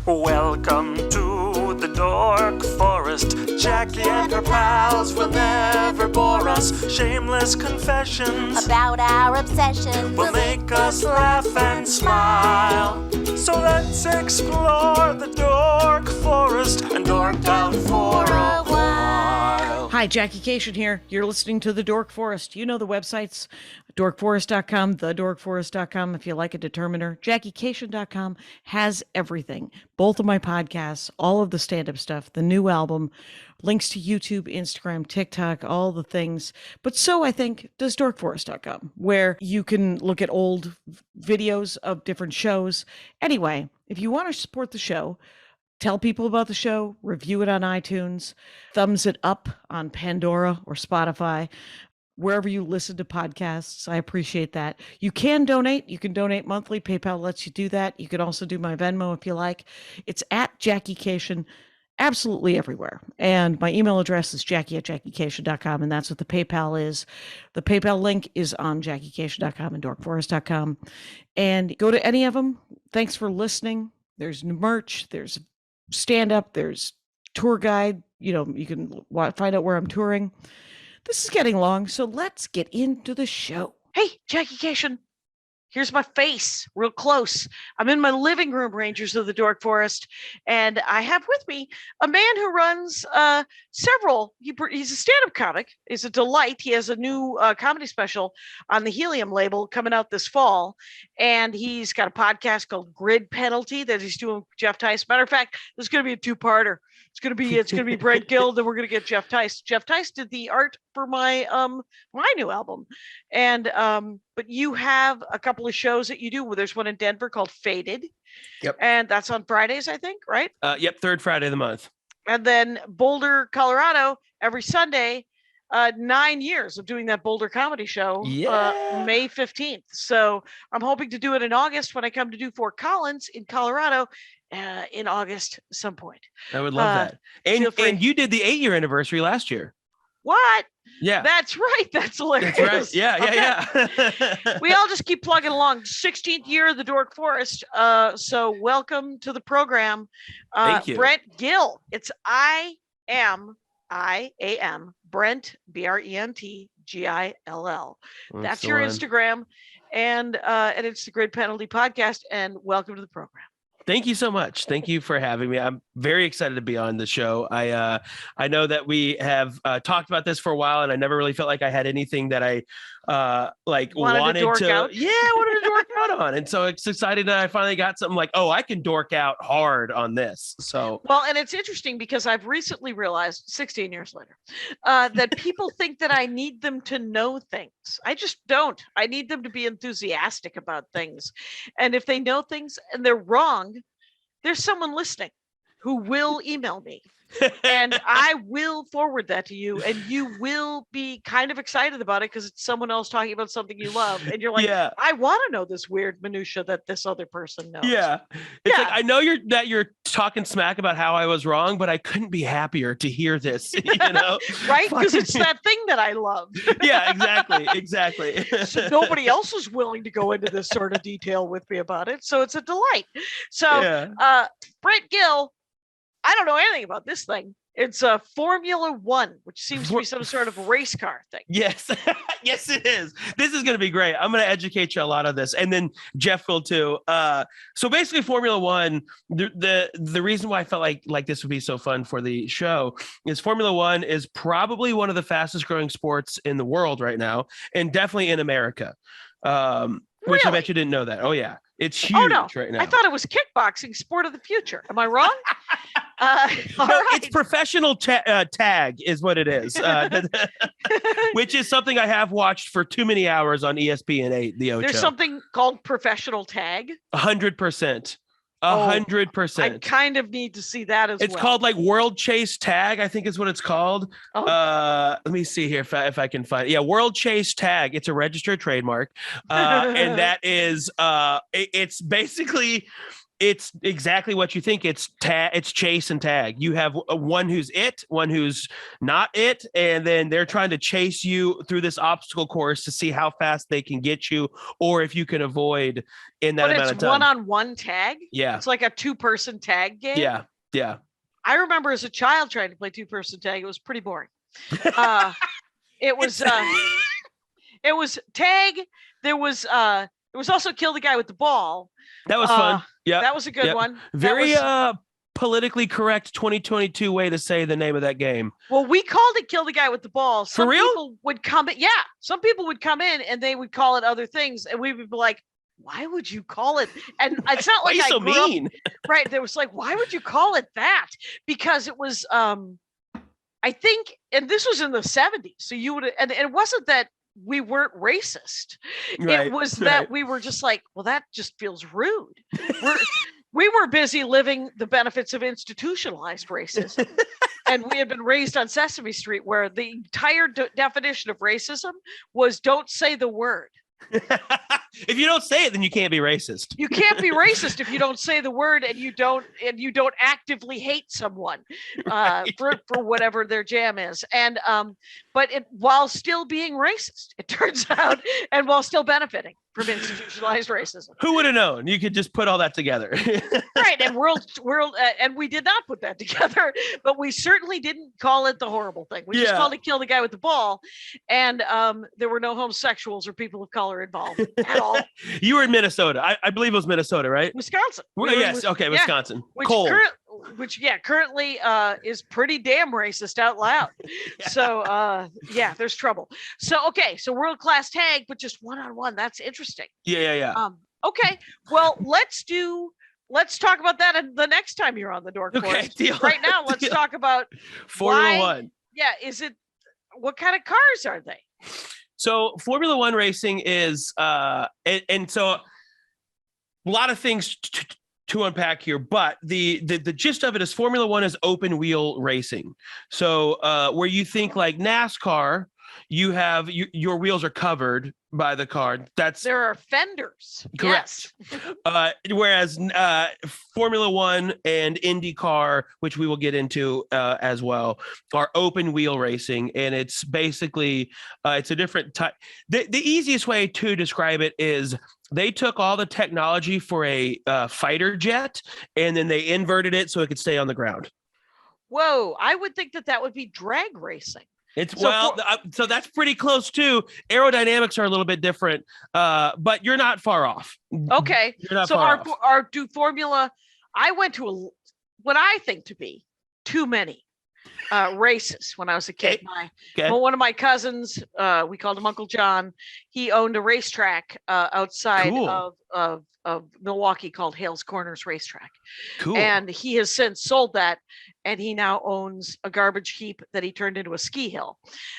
Welcome to the Dork Forest. Jackie and her pals will never bore us. Shameless confessions about our obsession will make us laugh and smile. So let's explore the Dork Forest and dork out for a while. Hi, Jackie Kashian here. You're listening to The Dork Forest. You know the websites, dorkforest.com, thedorkforest.com if you like a determiner. JackieKashian.com has everything. Both of my podcasts, all of the stand-up stuff, the new album, links to YouTube, Instagram, TikTok, all the things. But so, I think, does dorkforest.com, where you can look at old videos of different shows. Anyway, if you want to support the show, tell people about the show, review it on iTunes, thumbs it up on Pandora or Spotify, wherever you listen to podcasts. I appreciate that. You can donate. You can donate monthly. PayPal lets you do that. You can also do my Venmo if you like. It's at Jackie Kashian, absolutely everywhere. And my email address is jackie@jackiekashian.com, and that's what the PayPal is. The PayPal link is on jackiekashian.com and dorkforest.com. And go to any of them. Thanks for listening. There's merch. There's stand-up, there's tour guide, you can find out where I'm touring. This is getting long, so let's get into the show. Hey, Jackie Kashian, here's my face, real close. I'm in my living room, Rangers of the Dork Forest, and I have with me a man who runs several, he's a stand-up comic, he's a delight. He has a new comedy special on the Helium label coming out this fall, and he's got a podcast called Grid Penalty that he's doing with Jeff Tice. Matter of fact, this is going to be a two-parter. It's gonna be Brent Gill, then we're gonna get Jeff Tice. Jeff Tice did the art for my new album, and but you have a couple of shows that you do. Well, there's one in Denver called Faded, Yep, and that's on Fridays, I think, right? Yep, third Friday of the month. And then Boulder, Colorado, every Sunday. 9 years of doing that Boulder comedy show. Yeah. May 15th. So I'm hoping to do it in August when I come to do Fort Collins in Colorado. In August, some point. I would love that. And you did the 8-year anniversary last year. What? Yeah. That's right. That's hilarious. That's right. Yeah. We all just keep plugging along. 16th year of the Dork Forest. So welcome to the program. Thank you. Brent Gill. It's I am Brent, Brent Gill. That's your Instagram. And it's the Grid Penalty Podcast. And welcome to the program. Thank you so much. Thank you for having me. I'm very excited to be on the show. I know that we have talked about this for a while, and I never really felt like I had anything that I wanted to dork out. Yeah, I wanted to dork out on. And so it's excited that I finally got something like, I can dork out hard on this. So well, and it's interesting because I've recently realized 16 years later that people think that I need them to know things. I just don't. I need them to be enthusiastic about things. And if they know things and they're wrong, there's someone listening who will email me and I will forward that to you, and you will be kind of excited about it because it's someone else talking about something you love, and you're like, yeah, I want to know this weird minutia that this other person knows. Yeah, it's like, I know you're talking smack about how I was wrong, but I couldn't be happier to hear this. Right? Because it's that thing that I love. Yeah, exactly. So nobody else is willing to go into this sort of detail with me about it, so it's a delight. So, Brent Gill. I don't know anything about this thing. It's a Formula One, which seems to be some sort of race car thing. Yes. Yes, it is. This is going to be great. I'm going to educate you a lot on this. And then Jeff will too. So basically Formula One, the reason why I felt like this would be so fun for the show is Formula One is probably one of the fastest growing sports in the world right now. And definitely in America. Which I bet you didn't know that. Oh yeah. It's huge right now. I thought it was kickboxing, sport of the future. Am I wrong? It's professional tag is what it is, which is something I have watched for too many hours on ESPN8. The Ocho. There's something called professional tag. 100%. 100%. I kind of need to see that as well. It's called like World Chase Tag, I think is what it's called. Let me see here if I can find it. Yeah, World Chase Tag. It's a registered trademark. And that is it's basically It's exactly what you think. It's chase and tag. You have one who's it, one who's not it, and then they're trying to chase you through this obstacle course to see how fast they can get you, or if you can avoid in that amount of time. But it's one-on-one tag. Yeah, it's like a 2-person tag game. Yeah. I remember as a child trying to play 2-person tag. It was pretty boring. It was tag. There was also kill the guy with the ball. That was fun. Yeah, that was a good one. Very politically correct 2022 way to say the name of that game. Well, we called it kill the guy with the ball. For real? People would come in. Yeah, some people would come in and they would call it other things, and we would be like, why would you call it? And it's not like I so grew mean. Up, right? There was like, why would you call it that? Because it was, I think, and this was in the 70s. So you would, and it wasn't that we weren't racist. Right, it was that we were just like, well, that just feels rude. We were busy living the benefits of institutionalized racism. And we had been raised on Sesame Street, where the entire definition of racism was don't say the word. If you don't say it, then you can't be racist. You can't be racist if you don't say the word and you don't actively hate someone for whatever their jam is. And but while still being racist, it turns out, and while still benefiting from institutionalized racism. Who would have known? You could just put all that together. Right. And and we did not put that together, but we certainly didn't call it the horrible thing. We just called it kill the guy with the ball. And there were no homosexuals or people of color involved at all. You were in Minnesota. I believe it was Minnesota, right? Wisconsin. Yes. Okay. Wisconsin. Cold. Currently is pretty damn racist out loud. Yeah. So there's trouble. So so world-class tag, but just one-on-one. That's interesting. Yeah. Okay. Well, let's talk about that the next time you're on the Dork Forest. Deal. Right now, let's talk about Formula One. Yeah, what kind of cars are they? So Formula One racing is and so a lot of things to unpack here, but the gist of it is Formula One is open wheel racing. So where you think like NASCAR, you have your wheels are covered by the car. There are fenders. Correct. Yes. Whereas Formula One and IndyCar, which we will get into as well, are open wheel racing, and it's basically it's a different type. The easiest way to describe it is they took all the technology for a fighter jet, and then they inverted it so it could stay on the ground. Whoa! I would think that would be drag racing. So that's pretty close too. Aerodynamics are a little bit different, but you're not far off. Okay. You're not far off. I went to what I think to be too many races when I was a kid. One of my cousins, we called him Uncle John. He owned a racetrack outside of Milwaukee called Hales Corners Racetrack. Cool. And he has since sold that, and he now owns a garbage heap that he turned into a ski hill.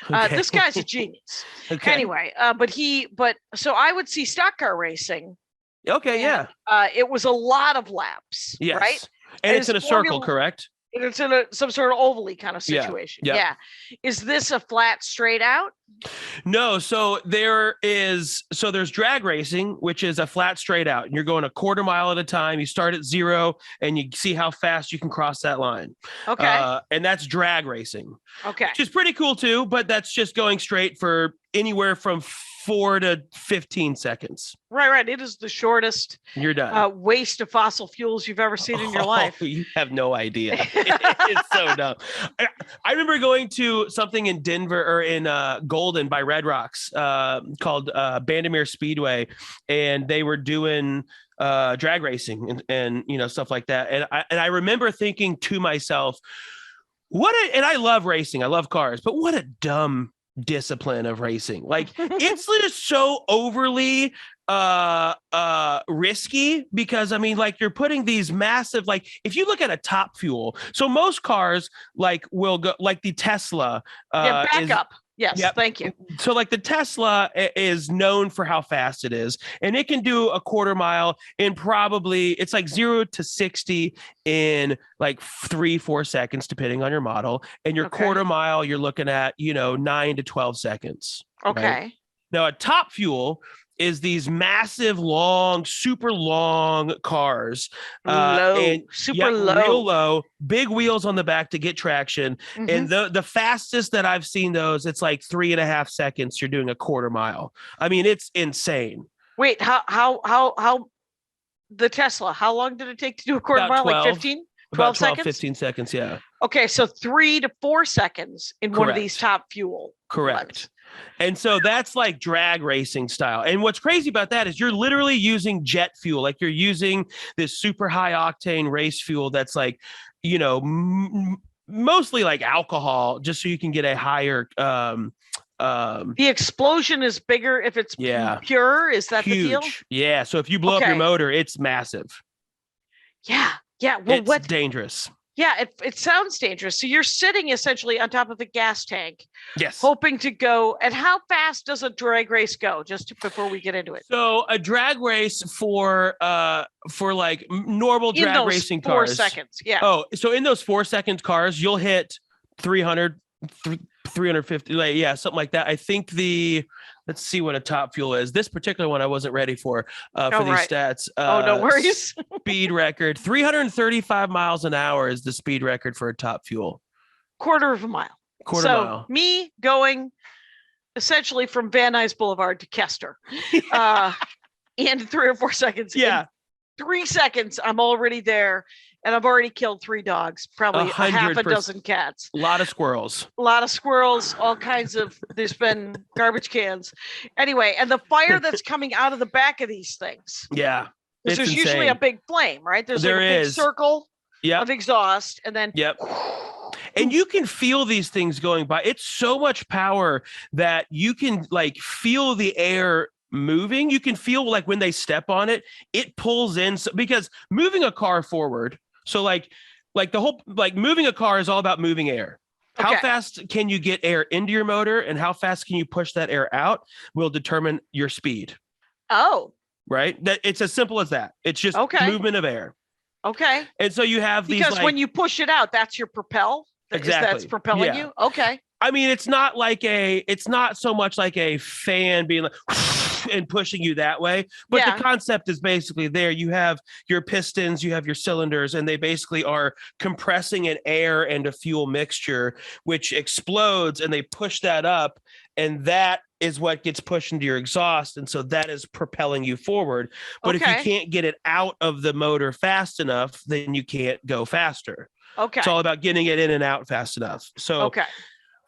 This guy's a genius. Okay. Anyway, so I would see stock car racing. Okay, yeah. It was a lot of laps, yes. Right? And it's in a circle, correct? It's in some sort of oval-y kind of situation. Yeah. Is this a flat straight out? No. So there's drag racing, which is a flat straight out. And you're going a quarter mile at a time. You start at 0 and you see how fast you can cross that line. Okay. And that's drag racing. Okay. Which is pretty cool too, but that's just going straight for anywhere from 4 to 15 seconds. Right. It is the shortest You're done. Waste of fossil fuels you've ever seen in your life. You have no idea. It's so dumb. I remember going to something in Denver or in Golden by Red Rocks called Bmw Speedway, and they were doing drag racing and stuff like that. And I remember thinking to myself, and I love racing. I love cars, but what a dumb discipline of racing. Like it's just so overly risky, because I mean, like, you're putting these massive, like, if you look at a top fuel, so most cars will go like the Tesla back up. Yes, yep. Thank you. So like the Tesla is known for how fast it is, and it can do a quarter mile in it's like 0 to 60 in like 3-4 seconds, depending on your model. And your quarter mile, you're looking at, 9 to 12 seconds. Okay. Right? Now a top fuel is these massive, long, super long cars. Super low. Real low, big wheels on the back to get traction. Mhm. And the fastest that I've seen those, it's like 3.5 seconds. You're doing a quarter mile. I mean, it's insane. Wait, how the Tesla, how long did it take to do a quarter About mile? 12, Like 15? 12 seconds? 15 seconds, yeah. Okay, so 3 to 4 seconds in one of Correct. these top fuel. Correct. ones. And so that's like drag racing style. And what's crazy about that is you're literally using jet fuel. Like you're using this super high octane race fuel that's like, you know, mostly like alcohol, just so you can get a higher the explosion is bigger if it's pure. Is that huge. The deal? Yeah. So if you blow up your motor, it's massive. Yeah. Well, it's dangerous. Yeah, it sounds dangerous. So you're sitting essentially on top of a gas tank, yes, hoping to go. And how fast does a drag race go? Before we get into it. So a drag race for like normal drag racing cars, 4 seconds. Yeah. Oh, so in those 4 second cars, you'll hit 300, 350, like, yeah, something like that. I think let's see what a top fuel is. This particular one I wasn't ready for these stats. No worries. Speed record, 335 miles an hour is the speed record for a top fuel. Quarter of a mile. So me going essentially from Van Nuys Boulevard to Kester in 3 or 4 seconds. Yeah. In 3 seconds, I'm already there. And I've already killed 3 dogs, probably half a dozen cats. A lot of squirrels. All kinds of, there's been garbage cans. Anyway, and the fire that's coming out of the back of these things. Yeah. There's usually a big flame, right? There's like a big circle of exhaust. And then. Yep. And you can feel these things going by. It's so much power that you can like feel the air moving. You can feel like when they step on it, it pulls in. Because moving a car forward, so like the whole, like moving a car is all about moving air. How fast can you get air into your motor and how fast can you push that air out will determine your speed. Oh. Right? That it's as simple as that. It's just movement of air. Okay. And so you have these, because when you push it out, that's your propel. Exactly. That's propelling you. Okay. I mean, it's not so much like a fan being like and pushing you that way, but the concept is basically there. You have your pistons, you have your cylinders, and they basically are compressing an air and a fuel mixture, which explodes, and they push that up, and that is what gets pushed into your exhaust, and so that is propelling you forward. But if you can't get it out of the motor fast enough, then you can't go faster. Okay. It's all about getting it in and out fast enough. So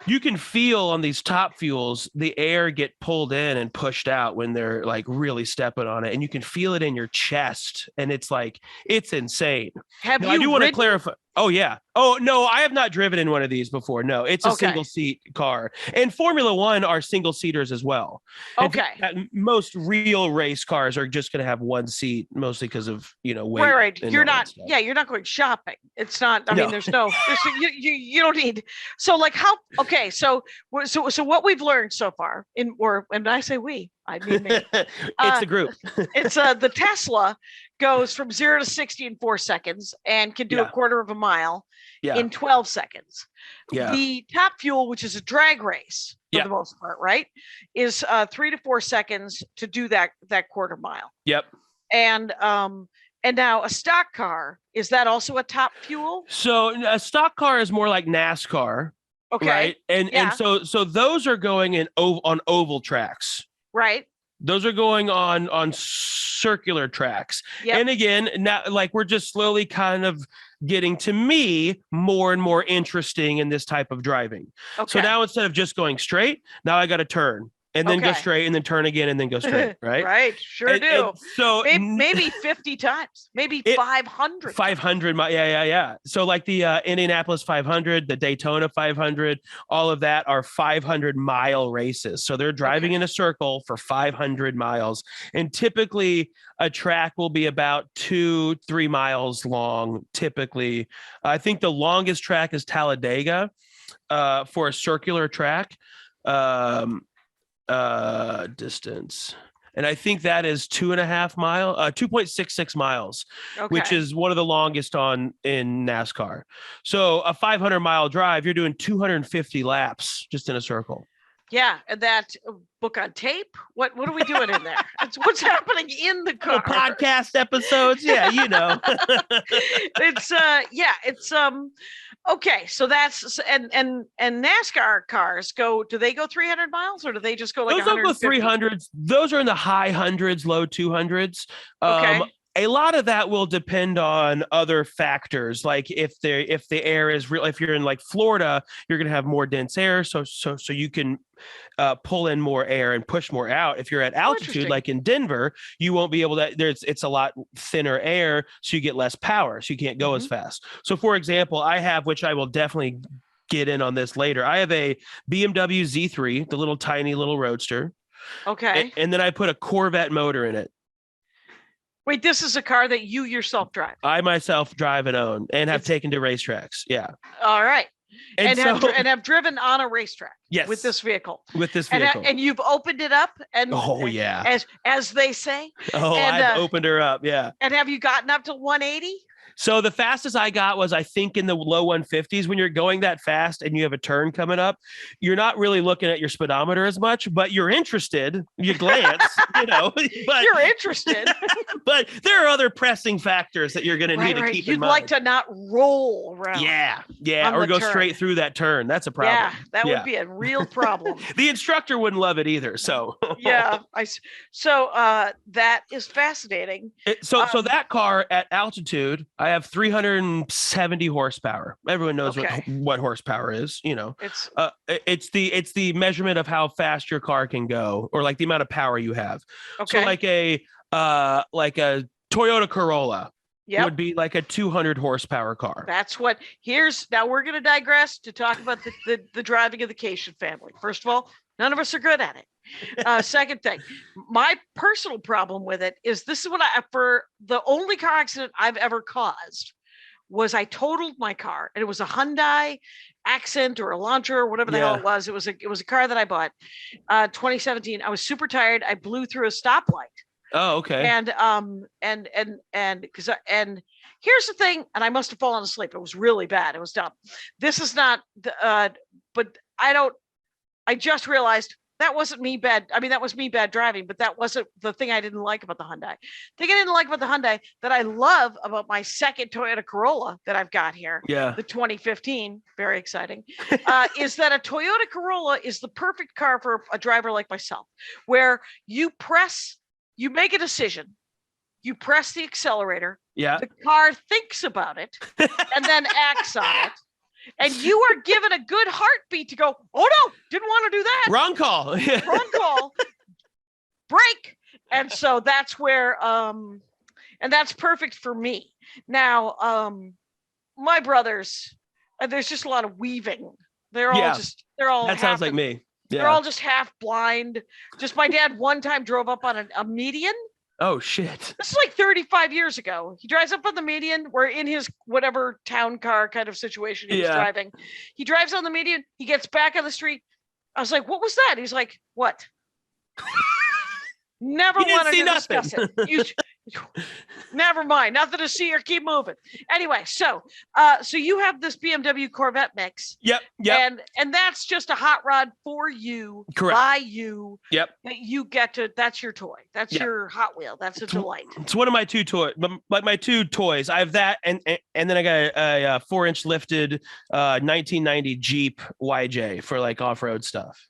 you can feel on these top fuels, the air get pulled in and pushed out when they're like really stepping on it. And you can feel it in your chest. And it's like, it's insane. I do want to clarify. Oh, yeah. Oh, no, I have not driven in one of these before. No, it's a single seat car. And Formula One are single seaters as well. Most real race cars are just going to have one seat, mostly because of, weight. Right. You're not going shopping. It's not, I mean, you don't need. So like so what we've learned so far and I say we, I mean me. It's the group. It's the Tesla goes from 0 to 60 in 4 seconds and can do a quarter of a mile in 12 seconds. Yeah. The top fuel, which is a drag race for the most part, right, is 3 to 4 seconds to do that quarter mile. Yep. And now a stock car, is that also a top fuel? So a stock car is more like NASCAR. Okay. Right. And so those are going on oval tracks. Right. Those are going on circular tracks. Yep. And again, now like we're just slowly kind of getting, to me, more and more interesting in this type of driving. Okay. So now instead of just going straight, now I got to turn and then go straight and then turn again and then go straight. Right. Right. Sure do. And so maybe 50 times, maybe 500. 500. Yeah. So like the Indianapolis 500, the Daytona 500, all of that are 500-mile races. So they're driving in a circle for 500 miles. And typically a track will be about 2-3 miles long. Typically, I think the longest track is Talladega for a circular track. Distance, and I think that is 2.66 miles, which is one of the longest in NASCAR. So a 500-mile drive, you're doing 250 laps just in a circle. Yeah, and that book on tape. What are we doing in there? It's what's happening in the car. Podcast episodes. Yeah, you know. It's okay. So that's and NASCAR cars do they go 300 miles or do they just go like those don't go 300s? Those are in the high hundreds, low 200s. Okay. A lot of that will depend on other factors, like if the air is real. If you're in like Florida, you're going to have more dense air, so you can pull in more air and push more out. If you're at altitude, like in Denver, you won't be able to. It's a lot thinner air, so you get less power, so you can't go as fast. So, for example, I have, which I will definitely get in on this later. I have a BMW Z3, the little tiny little roadster. Okay. And then I put a Corvette motor in it. Wait, this is a car that you yourself drive? I myself drive and own and have taken to racetracks. Yeah. All right. And have driven on a racetrack. Yes. With this vehicle. And you've opened it up and yeah. As they say. Oh, I've opened her up. Yeah. And have you gotten up to 180? So the fastest I got was, I think, in the low 150s. When you're going that fast and you have a turn coming up, you're not really looking at your speedometer as much, but you're interested. You glance, but you're interested. But there are other pressing factors that you're going to need to keep in mind. You'd like to not roll around. Yeah, or go straight through that turn. That's a problem. Yeah, that would be a real problem. The instructor wouldn't love it either. So that is fascinating. So that car at altitude, I have 370 horsepower. Everyone knows what horsepower is. It's the measurement of how fast your car can go, or like the amount of power you have. Okay. So like a Toyota Corolla would be like a 200 horsepower car. Now we're going to digress to talk about the driving of the Kashian family. First of all, none of us are good at it. Second thing, my personal problem with it is this is what for the only car accident I've ever caused was I totaled my car, and it was a Hyundai Accent or Elantra or whatever the hell it was. It was a car that I bought 2017. I was super tired. I blew through a stoplight. Oh, okay. And here's the thing, and I must have fallen asleep. It was really bad. It was dumb. This is not but I just realized that wasn't me bad. I mean, that was me bad driving, but that wasn't the thing I didn't like about the Hyundai. The thing I didn't like about the Hyundai that I love about my second Toyota Corolla that I've got here, the 2015, very exciting, is that a Toyota Corolla is the perfect car for a driver like myself, where you make a decision, you press the accelerator, the car thinks about it, and then acts on it. And you are given a good heartbeat to go, oh no, didn't want to do that. Wrong call. Wrong call. Break. And so that's where, and that's perfect for me. Now, my brothers, there's just a lot of weaving. That sounds like me. Yeah. They're all just half blind. Just my dad one time drove up on a median. Oh, shit. This is like 35 years ago. He drives up on the median. We're in his whatever town car kind of situation he was driving. He drives on the median. He gets back on the street. I was like, what was that? He's like, what? Never wanted to discuss it. Never mind. Nothing to see or keep moving. Anyway, so you have this BMW Corvette mix. Yep. And that's just a hot rod for you. Correct. By you. Yep. That you get to. That's your toy. That's your Hot Wheel. That's a delight. It's one of my two toys. Like my two toys. I have that, and then I got a 4-inch lifted 1990 Jeep YJ for like off-road stuff.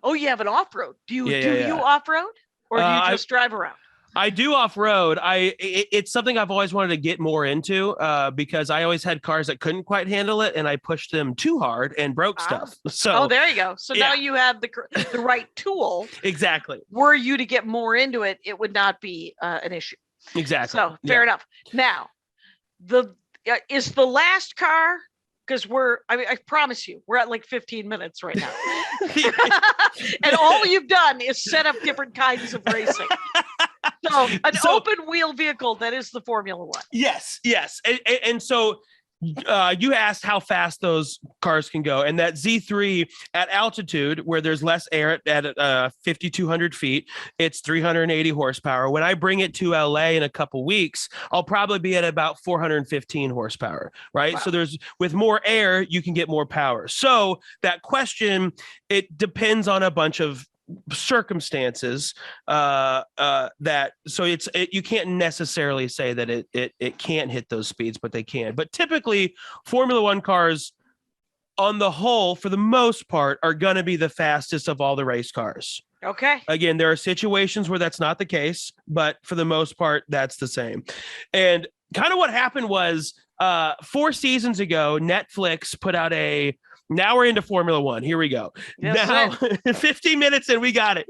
Oh, you have an off-road. Do you off-road? Or do you just drive around? I do off-road. It's something I've always wanted to get more into because I always had cars that couldn't quite handle it, and I pushed them too hard and broke stuff. So there you go. So now you have the right tool. Exactly. Were you to get more into it, it would not be an issue. Exactly. So fair enough. Now, is the last car, because I promise you, we're at like 15 minutes right now. And all you've done is set up different kinds of racing. So open wheel vehicle that is the Formula One. Yes. And so You asked how fast those cars can go, and that Z3 at altitude where there's less air at 5,200 feet, it's 380 horsepower. When I bring it to LA in a couple weeks, I'll probably be at about 415 horsepower, right? Wow. So with more air, you can get more power. So that question, it depends on a bunch of circumstances you can't necessarily say that it can't hit those speeds, but they can. But typically Formula One cars on the whole, for the most part, are going to be the fastest of all the race cars. Okay. Again, there are situations where that's not the case, but for the most part, that's the same. And kind of what happened was 4 seasons ago, Netflix put out now we're into Formula One. Here we go. Yes, Now, 15 minutes and we got it.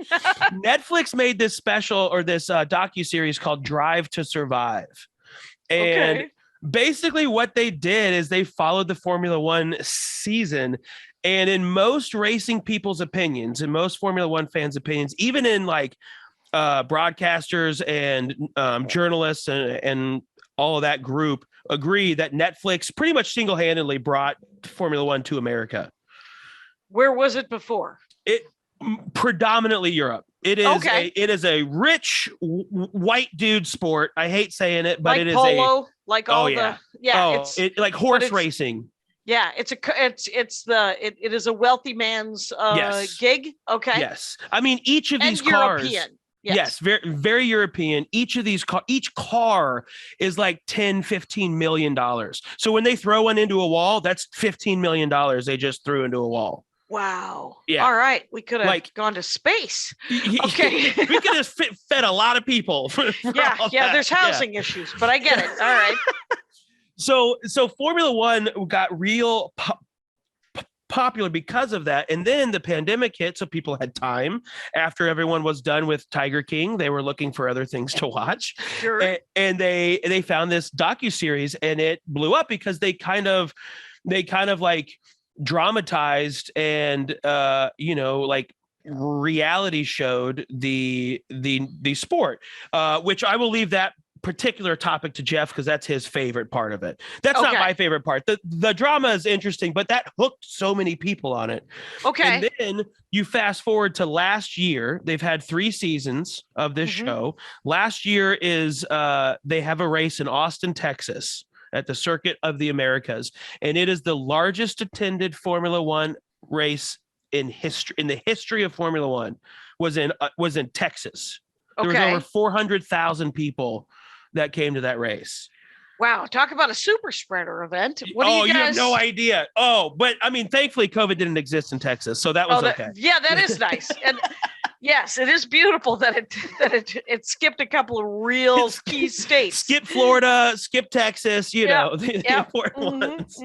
Netflix made this special or this docuseries called Drive to Survive. And basically what they did is they followed the Formula One season. And in most racing people's opinions, in most Formula One fans' opinions, even in like broadcasters and journalists and all of that group agree that Netflix pretty much single-handedly brought Formula One to America. Where was it before? It predominantly Europe. It is a rich white dude sport. I hate saying it, but like it is polo, like all it's like horse racing. Yeah, it is a wealthy man's gig. Okay. Yes. I mean, each of these cars. European. Yes, very, very European. Each car is like $10-15 million. So when they throw one into a wall, that's $15 million they just threw into a wall. Wow. Yeah. All right. We could have gone to space. Okay. We could have fed a lot of people. Yeah. There's housing issues, but I get it. All right. So Formula One got real popular because of that, and then the pandemic hit, so people had time after everyone was done with Tiger King. They were looking for other things to watch. Sure. And they found this docuseries, and it blew up because they kind of like dramatized and like reality showed the sport, which I will leave that particular topic to Jeff because that's his favorite part of it. That's not my favorite part. The drama is interesting, but that hooked so many people on it. Okay. And then you fast forward to last year. They've had 3 seasons of this show. Last year is they have a race in Austin, Texas at the Circuit of the Americas, and it is the largest attended Formula One race in the history of Formula One was in Texas. There was over 400,000 people that came to that race. Wow. Talk about a super spreader event. What do you guys... you have no idea. Oh, but I mean, thankfully COVID didn't exist in Texas. So that was okay. Yeah, that is nice. And yes, it is beautiful that it skipped a couple of real key states. Skip Florida, skip Texas, the important ones.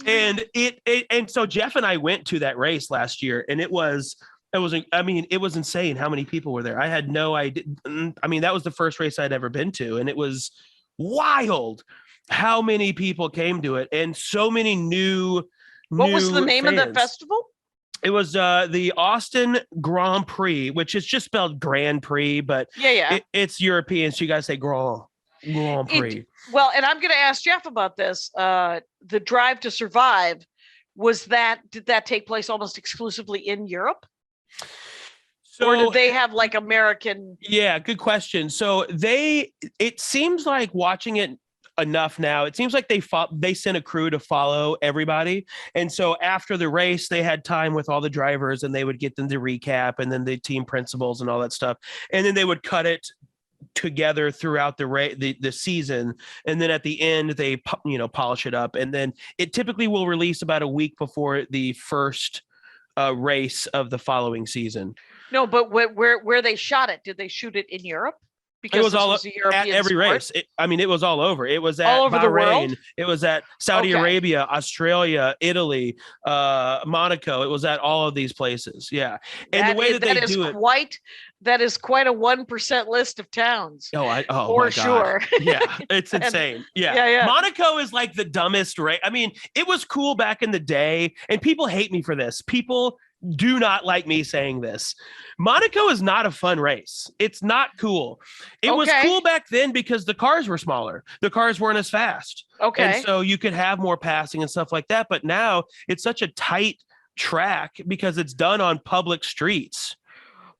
And so Jeff and I went to that race last year, and it was insane how many people were there. I had no idea. I mean, that was the first race I'd ever been to, and it was wild how many people came to it, and so many new. What was the name of the festival? It was the Austin Grand Prix, which is just spelled Grand Prix, but it's European, so you gotta say Grand Prix. Well, and I'm going to ask Jeff about this. The Drive to Survive, did that take place almost exclusively in Europe? Or did they have like American? Yeah, good question. So it seems like watching it enough now, it seems like they sent a crew to follow everybody. And so after the race, they had time with all the drivers, and they would get them to recap, and then the team principals and all that stuff. And then they would cut it together throughout the season, and then at the end they polish it up, and then it typically will release about a week before the first race of the following season. No, but where they shot it, did they shoot it in Europe? Because it was all at every race. It was all over. It was at all over Bahrain. The world? It was at Saudi Arabia, Australia, Italy, Monaco. It was at all of these places. Yeah, and the way that they do it, that is quite a 1% list of towns. For sure. Yeah, it's insane. Yeah. Monaco is like the dumbest race. I mean, it was cool back in the day, and people hate me for this. People do not like me saying this. Monaco is not a fun race. It's not cool. It was cool back then because the cars were smaller. The cars weren't as fast. Okay. And so you could have more passing and stuff like that. But now it's such a tight track because it's done on public streets.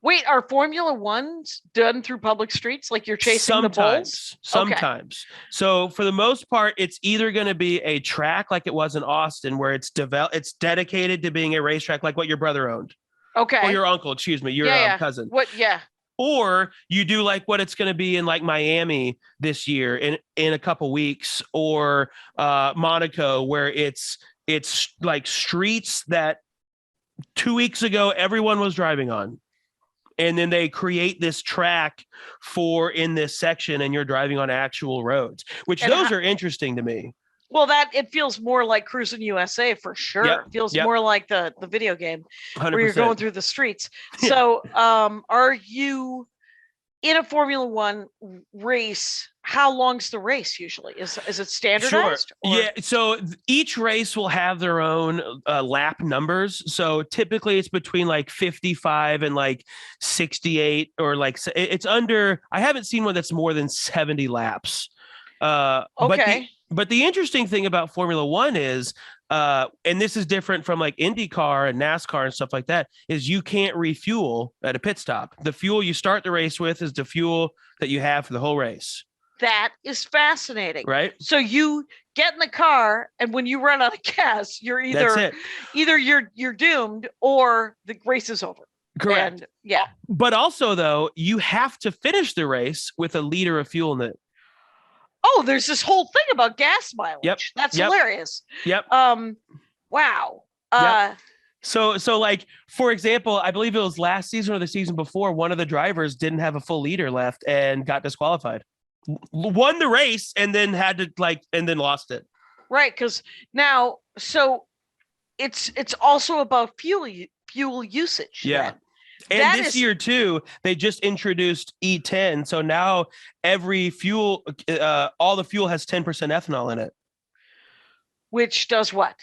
Wait, are Formula Ones done through public streets? Like you're chasing the bulls? Sometimes. So for the most part, it's either going to be a track like it was in Austin, where it's dedicated to being a racetrack, like what your brother owned. Okay. Or your uncle, excuse me, your cousin. What? Yeah. Or you do like what it's going to be in like Miami this year in a couple weeks, or Monaco, where it's like streets that 2 weeks ago everyone was driving on. And then they create this track for in this section, and you're driving on actual roads, which those are interesting to me. Well, it feels more like Cruising USA for sure. It feels more like the video game 100%. Where you're going through the streets. So are you in a Formula One race? How long's the race usually? Is it standardized? Sure. Yeah. So each race will have their own lap numbers. So typically it's between like 55 and like 68, or like it's under. I haven't seen one that's more than 70 laps. Okay. But the interesting thing about Formula One is, and this is different from like IndyCar and NASCAR and stuff like that, is you can't refuel at a pit stop. The fuel you start the race with is the fuel that you have for the whole race. That is fascinating. Right. So you get in the car, and when you run out of gas, you're either you're doomed or the race is over. Correct. And, But also though, you have to finish the race with a liter of fuel in it. Oh, there's this whole thing about gas mileage. Yep. That's hilarious. Yep. Wow. So like, for example, I believe it was last season or the season before, one of the drivers didn't have a full liter left and got disqualified. Won the race and then had to and then lost it. Right, because now, so it's also about fuel usage. Yeah. Then. And this year too, they just introduced E10. So now every fuel, all the fuel has 10% ethanol in it. Which does what?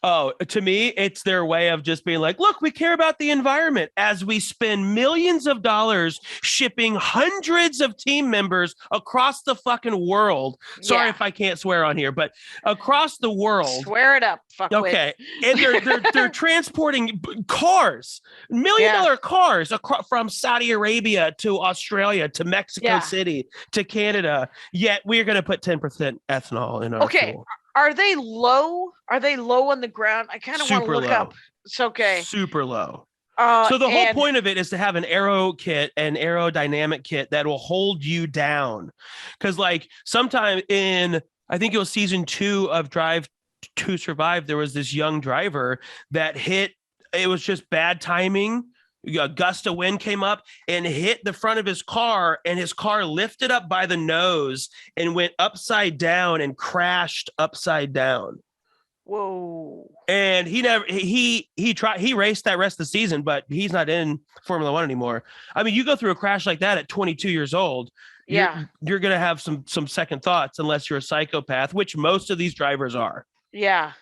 Oh, to me, it's their way of just being like, look, we care about the environment as we spend millions of dollars shipping hundreds of team members across the fucking world. Sorry if I can't swear on here, but across the world. Swear it up. Okay. And they're transporting cars, $1 million cars from Saudi Arabia to Australia to Mexico City to Canada. Yet we're going to put 10% ethanol in our fuel. Are they low? Are they low on the ground? I kind of want to look up. It's okay. Super low. So the whole point of it is to have an aero kit, an aerodynamic kit that will hold you down. Because like sometime in, I think it was season 2 of Drive to Survive, there was this young driver that hit. It was just bad timing. A gust of wind came up and hit the front of his car, and his car lifted up by the nose and went upside down and crashed upside down. Whoa. And he raced that rest of the season, but he's not in Formula One anymore. I mean, you go through a crash like that at 22 years old. You're going to have some second thoughts unless you're a psychopath, which most of these drivers are. Yeah.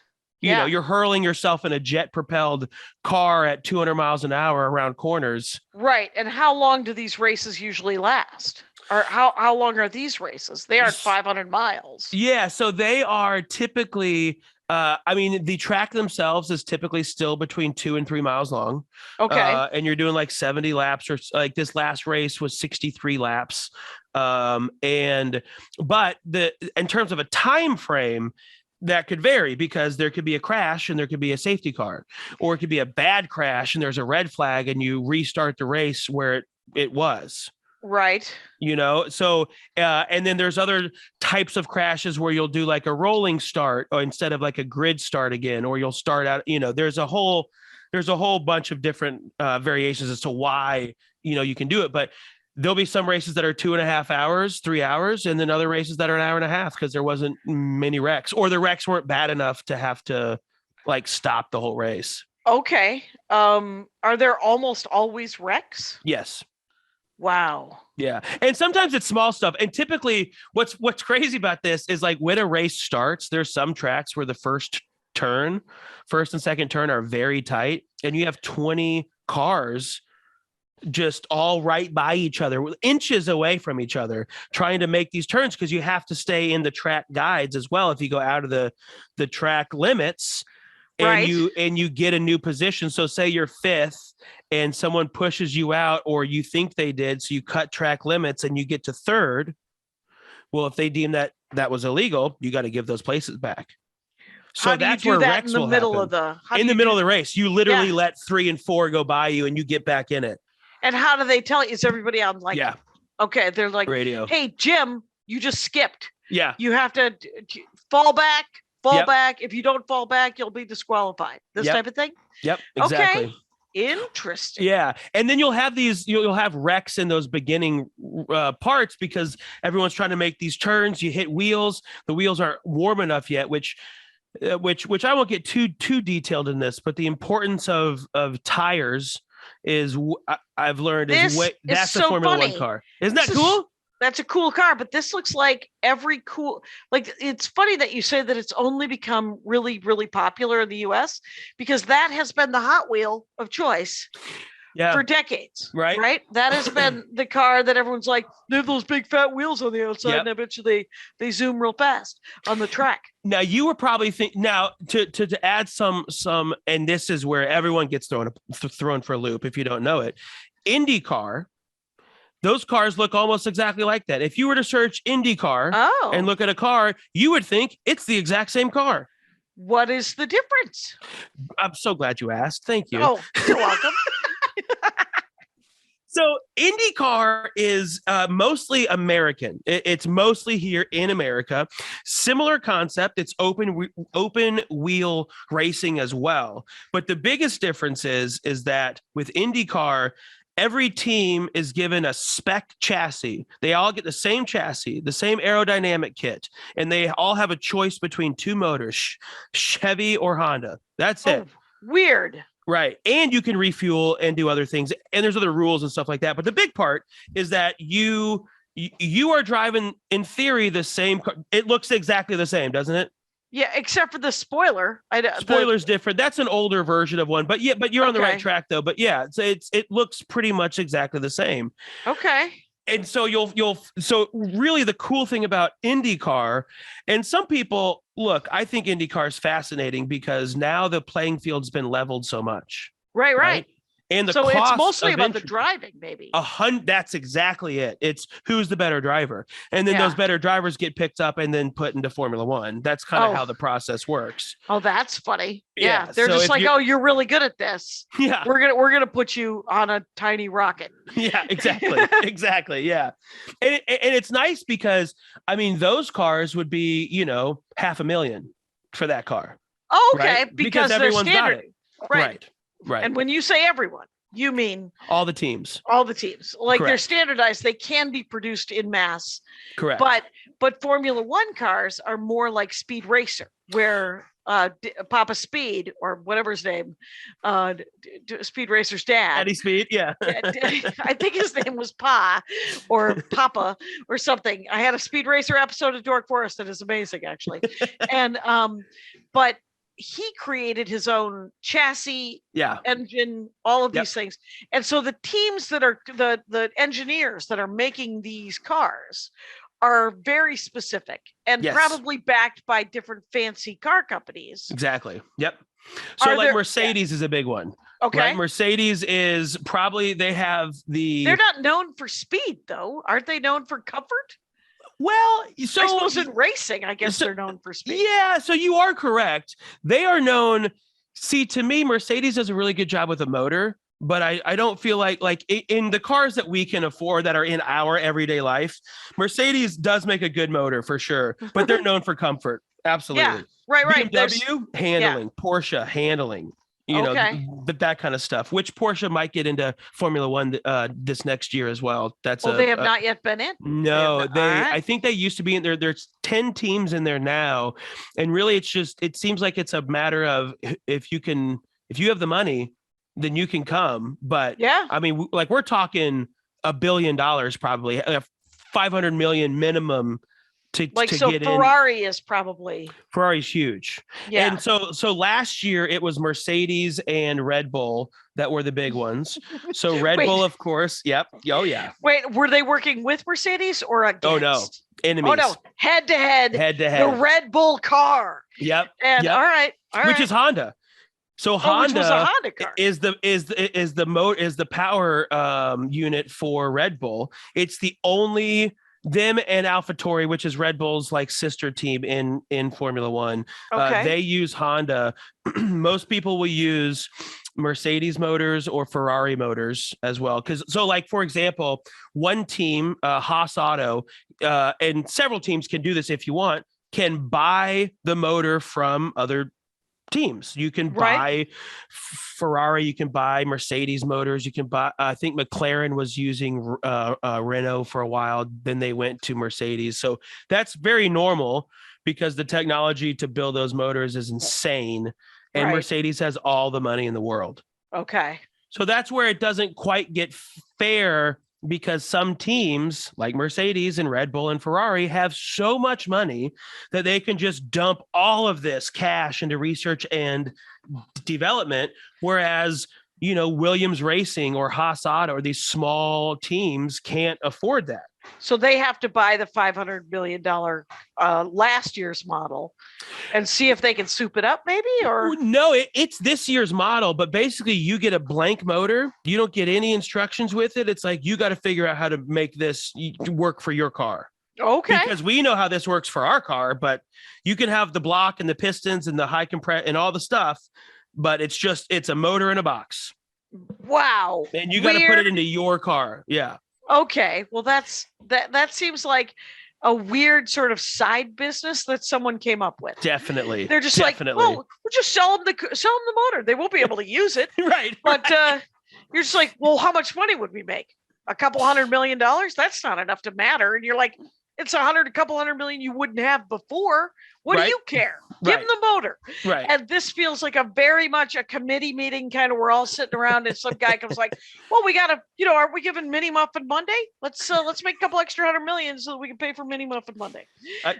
You know, you're hurling yourself in a jet-propelled car at 200 miles an hour around corners. Right. And how long do these races usually last? Or how long are these races? They aren't 500 miles. Yeah. So they are typically, I mean, the track themselves is typically still between 2 and 3 miles long. Okay. And you're doing like 70 laps, or like this last race was 63 laps. But in terms of a time frame, that could vary because there could be a crash and there could be a safety car, or it could be a bad crash and there's a red flag and you restart the race where it was. Right. You know, so and then there's other types of crashes where you'll do like a rolling start or instead of like a grid start again, or you'll start out, you know, there's a whole bunch of different variations as to why, you know, you can do it. But there'll be some races that are 2.5 hours, 3 hours, and then other races that are 1.5 hours because there wasn't many wrecks, or the wrecks weren't bad enough to have to like stop the whole race. Okay. Are there almost always wrecks? Yes. Wow. Yeah. And sometimes it's small stuff. And typically what's crazy about this is like when a race starts, there's some tracks where the first turn, first and second turn are very tight, and you have 20 cars just all right by each other, inches away from each other, trying to make these turns, because you have to stay in the track guides as well if you go out of the track limits. And you get a new position. So say you're fifth and someone pushes you out, or you think they did, so you cut track limits and you get to third. Well, if they deem that was illegal, you got to give those places back. So that's where wrecks will happen. In the middle of the race, you literally let 3 and 4 go by you, and you get back in it. And how do they tell you? Is everybody on like? Yeah. Okay, they're like radio. Hey, Jim, you just skipped. Yeah. You have to fall back. Fall back. If you don't fall back, you'll be disqualified. This type of thing. Yep. Exactly. Okay. Interesting. Yeah. And then you'll have you'll have wrecks in those beginning parts, because everyone's trying to make these turns. You hit wheels. The wheels aren't warm enough yet, which I won't get too detailed in this, but the importance of tires is I've learned that's a Formula One car. Isn't that cool? That's a cool car, but this looks like it's funny that you say that it's only become really, really popular in the US, because that has been the Hot Wheel of choice for decades. Right. That has been the car that everyone's like, they have those big fat wheels on the outside, and I bet you they zoom real fast on the track. Now you were probably to add some, and this is where everyone gets thrown for a loop if you don't know it. IndyCar. Those cars look almost exactly like that. If you were to search IndyCar and look at a car, you would think it's the exact same car. What is the difference? I'm so glad you asked. Thank you. Oh, you're welcome. So IndyCar is mostly American. It's mostly here in America. Similar concept. It's open wheel racing as well. But the biggest difference is that with IndyCar, every team is given a spec chassis. They all get the same chassis, the same aerodynamic kit, and they all have a choice between 2 motors, Chevy or Honda. That's it. Weird. Right. And you can refuel and do other things. And there's other rules and stuff like that. But the big part is that you are driving, in theory, the same car. It looks exactly the same, doesn't it? Yeah, except for the spoiler. Spoiler's different. That's an older version of one, but you're on the right track though. But yeah, it looks pretty much exactly the same. Okay. And so so really the cool thing about IndyCar, and some people I think IndyCar is fascinating because now the playing field's been leveled so much. Right. And so it's mostly about the driving, maybe. That's exactly it. It's who's the better driver. And then those better drivers get picked up and then put into Formula One. That's kind of how the process works. Oh, that's funny. Yeah. They're just like, you're really good at this. Yeah. We're gonna put you on a tiny rocket. Yeah, exactly. Exactly. Yeah. And it's nice because those cars would be, $500,000 for that car. Oh, okay. Right? Because everyone's got it. Right. And when you say everyone, you mean all the teams. Like they're standardized. They can be produced in mass. Correct. But Formula One cars are more like Speed Racer, where Papa Speed, or whatever his name, Speed Racer's dad. Eddie Speed, yeah. I think his name was Pa or Papa or something. I had a Speed Racer episode of Dork Forest that is amazing, actually. And but he created his own chassis, engine, all of these things. And so the teams that are the engineers that are making these cars are very specific and probably backed by different fancy car companies. Exactly. Yep. So Mercedes is a big one. Okay. Right? Mercedes is probably, they're not known for speed though. Aren't they known for comfort? Well, so I suppose in racing, I guess they're known for speed. Yeah, so you are correct. They are known. See, to me, Mercedes does a really good job with a motor, but I don't feel like in the cars that we can afford that are in our everyday life, Mercedes does make a good motor for sure, but they're known for comfort. Absolutely. Yeah, right. BMW handling, Porsche handling. That kind of stuff, which Porsche might get into Formula One this next year as well. They have not yet been in. No, I think they used to be in there. There's 10 teams in there now. And really it seems like it's a matter of if you have the money, then you can come. But we're talking $1 billion, probably $500 million minimum to so get Ferrari is probably Ferrari's huge. yeah. And so last year it was Mercedes and Red Bull that were the big ones. So Red Bull, of course. Yep. Oh yeah. Wait, were they working with Mercedes or against? Oh no. Enemies. Oh no. Head to head. The Red Bull car. Yep. And all right. Which is Honda. So Honda, which was a Honda car. is the power unit for Red Bull. It's the only them and AlphaTauri, which is Red Bull's like sister team in Formula One. Okay. They use Honda. Most people will use Mercedes motors or Ferrari motors as well. So like, for example, one team, Haas Auto, and several teams can do this if you want, can buy the motor from other teams. You can buy Ferrari, you can buy Mercedes motors, you can buy, I think McLaren was using Renault for a while, then they went to Mercedes. So that's very normal because the technology to build those motors is insane, and Mercedes has all the money in the world. Okay. So that's where it doesn't quite get fair, because some teams like Mercedes and Red Bull and Ferrari have so much money that they can just dump all of this cash into research and development. Whereas, Williams Racing or Haas Auto or these small teams can't afford that. So they have to buy the $500 million last year's model and see if they can soup it up, maybe? Or no, it's this year's model, but basically you get a blank motor. You don't get any instructions with it. It's like, you got to figure out how to make this work for your car. Okay. Because we know how this works for our car, but you can have the block and the pistons and the high compress and all the stuff, but it's a motor in a box. Wow. And you got to put it into your car. Yeah. Okay. Well, that seems like a weird sort of side business that someone came up with. Definitely. They're just like, well, we'll just sell them the motor. They won't be able to use it. Right. But you're just like, well, how much money would we make? A couple $100 million? That's not enough to matter. And you're like, it's a couple $100 million you wouldn't have before. What do you care? Give them the motor. Right. And this feels like very much a committee meeting, kind of, we're all sitting around and some guy comes like, well, we got to, are we giving Mini Muffin Monday? Let's make a couple extra $100 million so that we can pay for Mini Muffin Monday.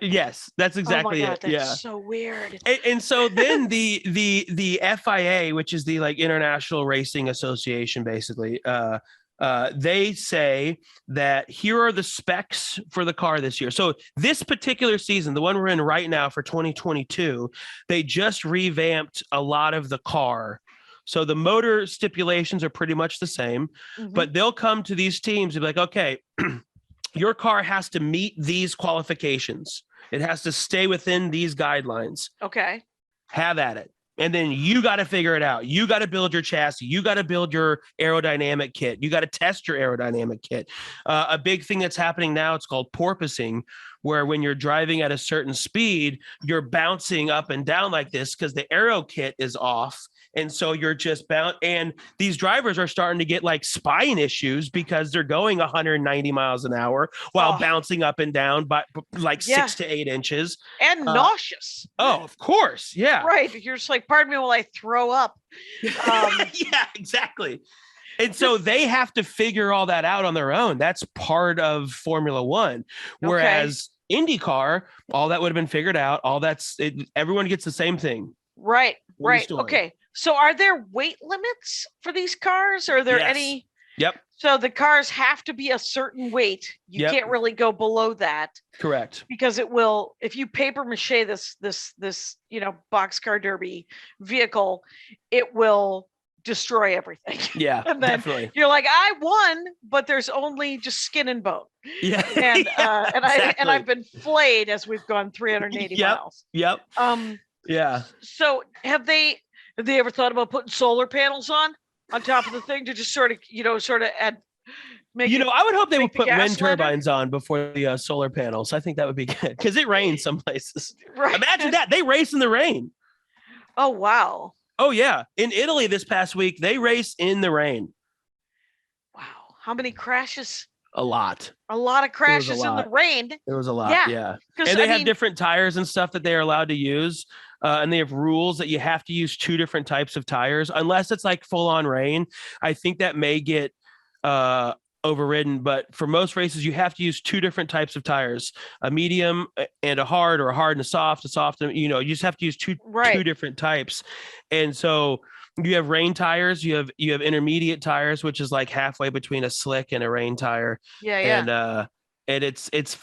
Yes, that's exactly it. That's so weird. And so then the FIA, which is the like International Racing Association, basically, they say that here are the specs for the car this year. So this particular season, the one we're in right now for 2022, they just revamped a lot of the car. So the motor stipulations are pretty much the same, but they'll come to these teams and be like, okay, your car has to meet these qualifications. It has to stay within these guidelines. Okay. Have at it. And then you got to figure it out. You got to build your chassis. You got to build your aerodynamic kit. You got to test your aerodynamic kit. A big thing that's happening now, it's called porpoising, where when you're driving at a certain speed, you're bouncing up and down like this because the aero kit is off. And so you're just bound. And these drivers are starting to get like spine issues because they're going 190 miles an hour while bouncing up and down by like 6 to 8 inches. And nauseous. Oh, of course. Yeah. Right. You're just like, pardon me while I throw up. Yeah, exactly. And so they have to figure all that out on their own. That's part of Formula One. Whereas IndyCar, all that would have been figured out. Everyone gets the same thing. Right. Right. Okay. So are there weight limits for these cars? Are there any? Yep. So the cars have to be a certain weight. You can't really go below that. Correct. Because it will, if you paper mache this boxcar derby vehicle, it will destroy everything. Yeah, and then definitely. You're like, I won, but there's only just skin and bone. Yeah. And exactly. I've been flayed as we've gone 380 miles. Yep. Yeah. So have they ever thought about putting solar panels on top of the thing to just sort of add? I would hope they would put wind turbines on before the solar panels. I think that would be good because it rains some places. Right. Imagine that. They race in the rain. Oh, wow. Oh, yeah. In Italy this past week, they race in the rain. Wow. How many crashes? A lot. A lot of crashes in the rain. There was a lot. Yeah. And they have different tires and stuff that they are allowed to use. And they have rules that you have to use 2 different types of tires unless it's like full on rain. I think that may get overridden, but for most races, you have to use two different types of tires, a medium and a hard, or a hard and a soft, and you just have to use two different types. And so you have rain tires, you have intermediate tires, which is like halfway between a slick and a rain tire. And it's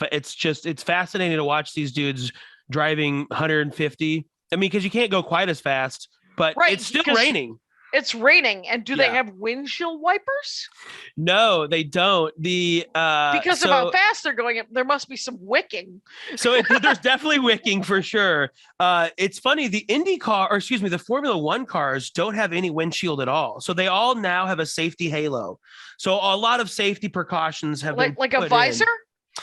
fascinating to watch these dudes driving 150. I mean, because you can't go quite as fast, but it's still raining. It's raining, and do they have windshield wipers? No, they don't. Because of how fast they're going, there must be some wicking. So there's definitely wicking for sure. It's funny, the Formula One cars don't have any windshield at all. So they all now have a safety halo. So a lot of safety precautions have been like a visor,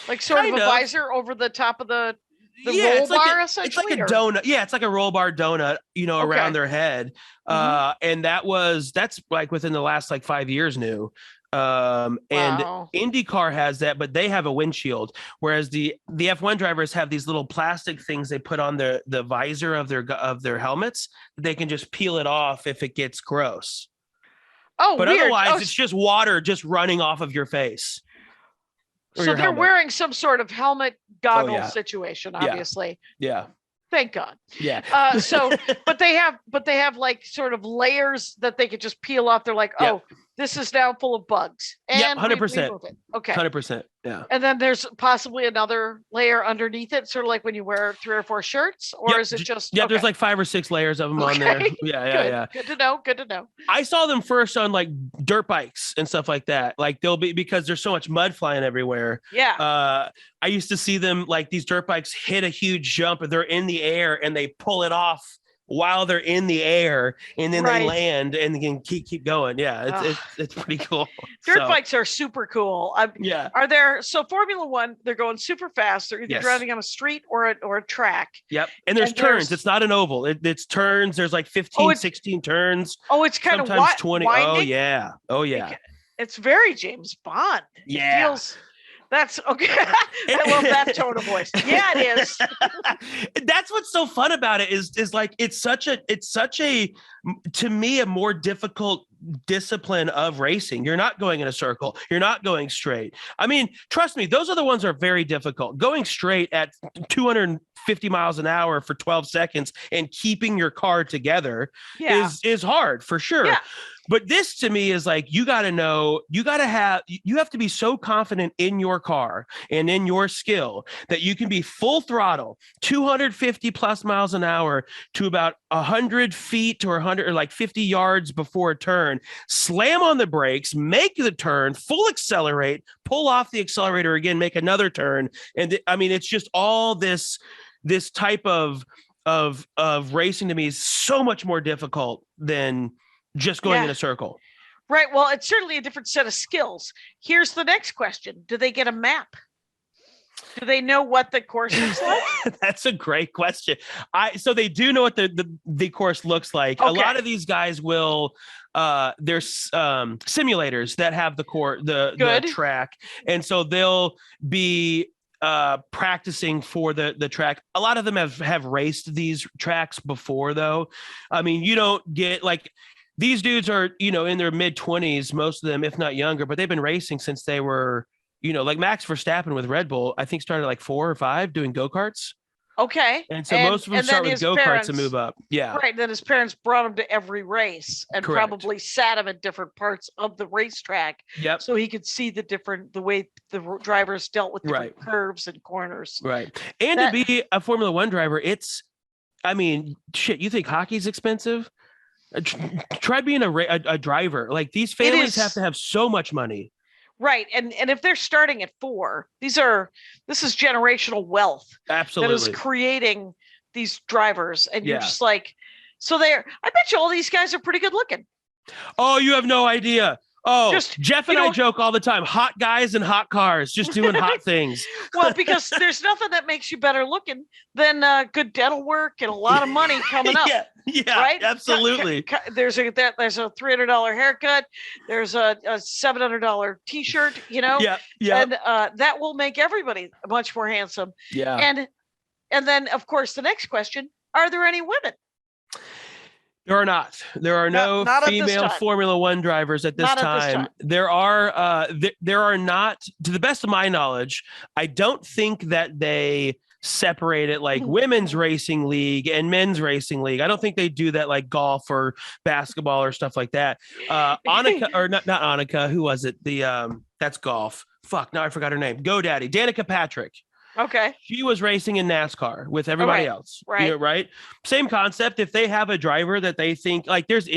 like sort of a visor over the top of the roll bar, essentially. It's like a donut. Yeah, it's like a roll bar donut, around their head. And that's like within the last like 5 years new. And IndyCar has that, but they have a windshield, whereas the F1 drivers have these little plastic things they put on the visor of their helmets. They can just peel it off if it gets gross. But weird. Otherwise, it's just water just running off of your face. So they're wearing some sort of helmet goggle situation, obviously. Yeah. Thank God. Yeah. But they have like sort of layers that they could just peel off. They're like, this is now full of bugs. And 100%. Okay. 100%. Yeah. And then there's possibly another layer underneath it, sort of like when you wear 3 or 4 shirts, or is it just? Yeah, there's like 5 or 6 layers of them on there. Yeah. Good to know. Good to know. I saw them first on like dirt bikes and stuff like that. Like they'll be, because there's so much mud flying everywhere. Yeah. I used to see them, like these dirt bikes hit a huge jump and they're in the air and they pull it off while they're in the air, and then they land and can keep going. Yeah, it's pretty cool. Dirt bikes are super cool. Are there, so Formula One, they're going super fast. They're either driving on a street or a track. Yep. And there's turns. It's not an oval. It's turns. There's like 15, 16 turns. Oh, it's kind sometimes of 20. winding? Oh yeah. It's very James Bond. Yeah. It feels. That's okay. I love that tone of voice. Yeah, it is. That's what's so fun about it is like it's such a to me a more difficult discipline of racing. You're not going in a circle. You're not going straight. I mean, trust me, those are the ones that are very difficult. Going straight at 250 miles an hour for 12 seconds and keeping your car together is hard for sure. Yeah. But this to me is like, you have to be so confident in your car and in your skill that you can be full throttle, 250 plus miles an hour to about 100 feet or 100 or like 50 yards before a turn, slam on the brakes, make the turn, full accelerate, pull off the accelerator again, make another turn. And I mean, it's just all this type of racing to me is so much more difficult than just going in a circle. Right. Well, it's certainly a different set of skills. Here's the next question. Do they get a map? Do they know what the course looks like? That's a great question. So they do know what the course looks like. Okay. A lot of these guys will, there's simulators that have the track. And so they'll be practicing for the track. A lot of them have raced these tracks before though. I mean, you don't get like, these dudes are, in their mid-20s, most of them, if not younger, but they've been racing since they were, like Max Verstappen with Red Bull, I think started like 4 or 5 doing go-karts. Okay. And so most of them start with go-karts and move up. Yeah. Right. Then his parents brought him to every race and probably sat him at different parts of the racetrack. Yep. So he could see the way the drivers dealt with different curves and corners. Right. And to be a Formula One driver, you think hockey's expensive? Try being a driver. Like these families have to have so much money. Right. And if they're starting at 4, this is generational wealth. Absolutely. That is creating these drivers. And you're just like, I bet you all these guys are pretty good looking. Oh, you have no idea. Oh, Jeff and I joke all the time, hot guys and hot cars, just doing hot things. Well, because there's nothing that makes you better looking than good dental work and a lot of money coming up. Yeah, right? Absolutely. There's a $300 haircut. There's a $700 t-shirt, Yeah. And that will make everybody much more handsome. Yeah. And then, of course, the next question, are there any women? There are not. There are no not at this female time. Formula One drivers at this Not at time. this time. There are. There are not, to the best of my knowledge. I don't think that they separate it like women's racing league and men's racing league. I don't think they do that like golf or basketball or stuff like that. Annika, or not Annika. Who was it? That's golf. Fuck. Now I forgot her name. GoDaddy. Danica Patrick. Okay. She was racing in NASCAR with everybody else. Right. You know, right. Same concept. If they have a driver that they think like there's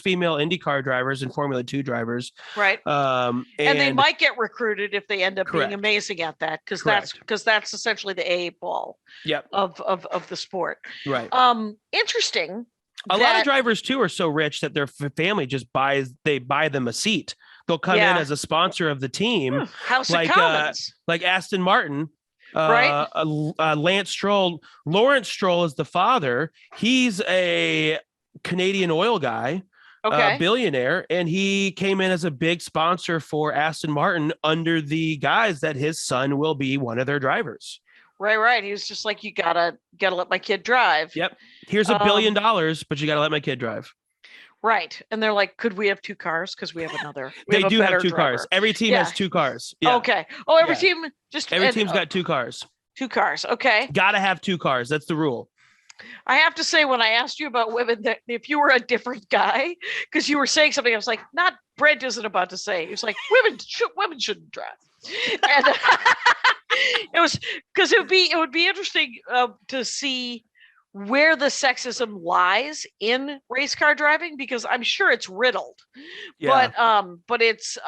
female IndyCar drivers and Formula 2 drivers. Right. And they might get recruited if they end up being amazing at that, because that's essentially the A ball of the sport. Right. Interesting. A lot of drivers too are so rich that their family just buy them a seat. They'll come in as a sponsor of the team. House of Commons. Like Aston Martin. Right. Lance Stroll. Lawrence Stroll is the father. He's a Canadian oil guy, billionaire, and he came in as a big sponsor for Aston Martin under the guise that his son will be one of their drivers. Right. He was just like, you gotta let my kid drive. Yep. Here's $1 billion, but you gotta let my kid drive. Right. And they're like, could we have 2 cars? Because we have another. They do have 2 cars. Every team has 2 cars. Yeah. Okay. Oh, every team every team's got 2 cars. 2 cars. Okay. Gotta have 2 cars. That's the rule. I have to say, when I asked you about women, that if you were a different guy, because you were saying something, I was like, not Brent isn't about to say. He was like, women shouldn't drive. And it was because it would be interesting to see where the sexism lies in race car driving, because I'm sure it's riddled. But it's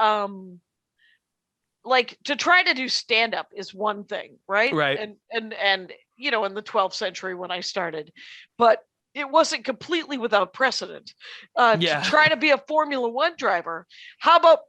like, to try to do stand up is one thing, right? Right. And you know, in the 12th century when I started, but it wasn't completely without precedent. To try to be a Formula One driver. How about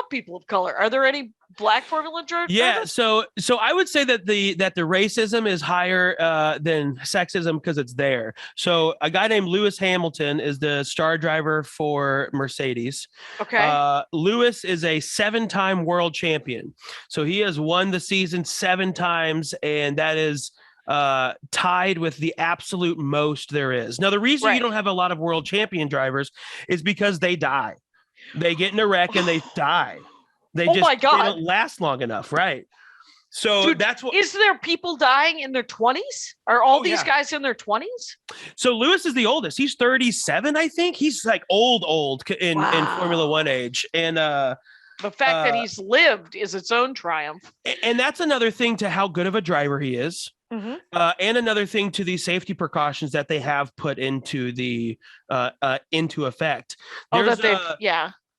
people of color? Are there any Black Formula drivers? Yeah, so I would say that the racism is higher than sexism because it's there. So a guy named Lewis Hamilton is the star driver for Mercedes. Okay. Lewis is a 7-time world champion. So he has won the season 7 times, and that is tied with the absolute most there is. Now, the reason you don't have a lot of world champion drivers is because they die. They get in a wreck and they die. They they don't last long enough, right? So Dude, that's what. Is there people dying in their 20s? Are all these guys in their 20s? So Lewis is the oldest. He's 37, I think. He's like old in Formula One age, and the fact that he's lived is its own triumph. And that's another thing to how good of a driver he is. Mm-hmm. And another thing to the safety precautions that they have put into the into effect.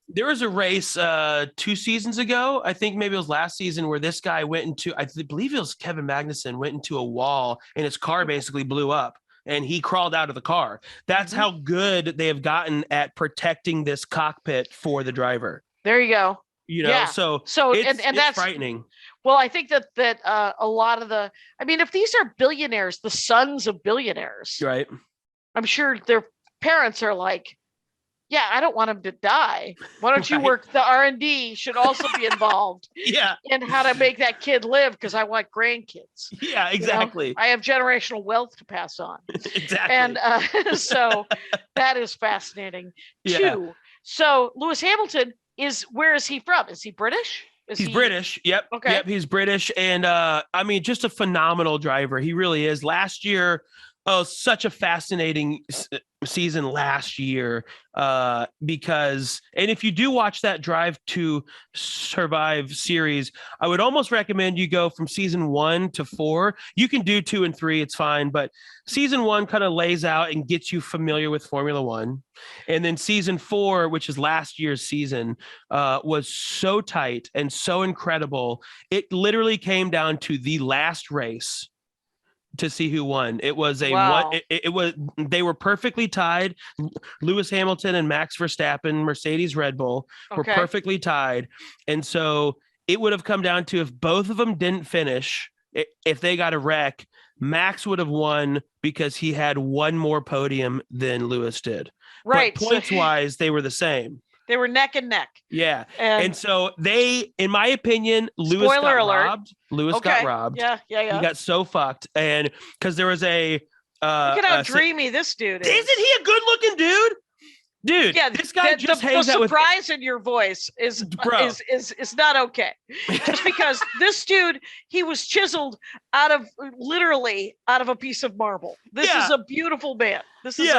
There was a race 2 seasons ago, I think maybe it was last season, where this guy went into, I believe it was Kevin Magnussen, went into a wall and his car basically blew up and he crawled out of the car. That's how good they have gotten at protecting this cockpit for the driver. There you go. You know, so it's that's frightening. Well, I think that a lot of if these are billionaires, the sons of billionaires, right? I'm sure their parents are like, yeah, I don't want him to die. Why don't you work? The R&D should also be involved. In how to make that kid live, because I want grandkids. Yeah, exactly. You know? I have generational wealth to pass on. Exactly. And so that is fascinating too. So Lewis Hamilton where is he from? Is he British? He's British. Yep. Okay. Yep. He's British. And just a phenomenal driver. He really is. Last year, such a fascinating season last year, because, and if you do watch that Drive to Survive series, I would almost recommend you go from season 1 to 4. You can do 2 and 3, it's fine, but season 1 kind of lays out and gets you familiar with Formula One, and then season 4, which is last year's season, was so tight and so incredible. It literally came down to the last race to see who won. It was they were perfectly tied. Lewis Hamilton and Max Verstappen, Mercedes Red Bull, were perfectly tied. And so it would have come down to, if both of them didn't finish, if they got a wreck, Max would have won because he had one more podium than Lewis did. Right. But points wise, they were the same. They were neck and neck. Yeah. And so in my opinion, Lewis got robbed. Lewis got robbed. Yeah. He got so fucked. And because there was a Look at how dreamy this dude is. Isn't he a good-looking dude? Dude, yeah, this guy just hangs out with. The surprise in your voice is not okay. Just because this dude, he was chiseled literally out of a piece of marble. This is a beautiful man. This is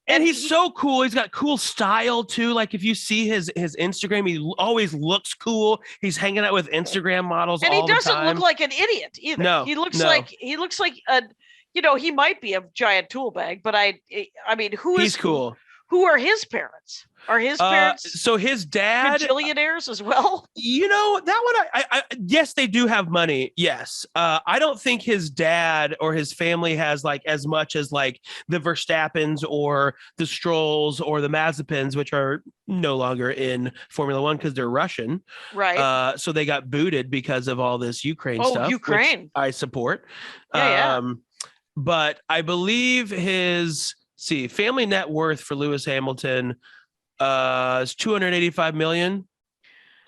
And he's so cool. He's got cool style too. Like if you see his Instagram, he always looks cool. He's hanging out with Instagram models all the time. And he doesn't look like an idiot either. No, he looks like a, he might be a giant tool bag, but I mean, he's cool. Who are his parents? Are his parents? So his dad, billionaires as well. That one. I yes, they do have money. Yes. I don't think his dad or his family has like as much as like the Verstappens or the Strolls or the Mazepins, which are no longer in Formula One because they're Russian. Right. So they got booted because of all this Ukraine stuff. Ukraine. Which I support. Yeah. But I believe his. Family net worth for Lewis Hamilton is $285 million.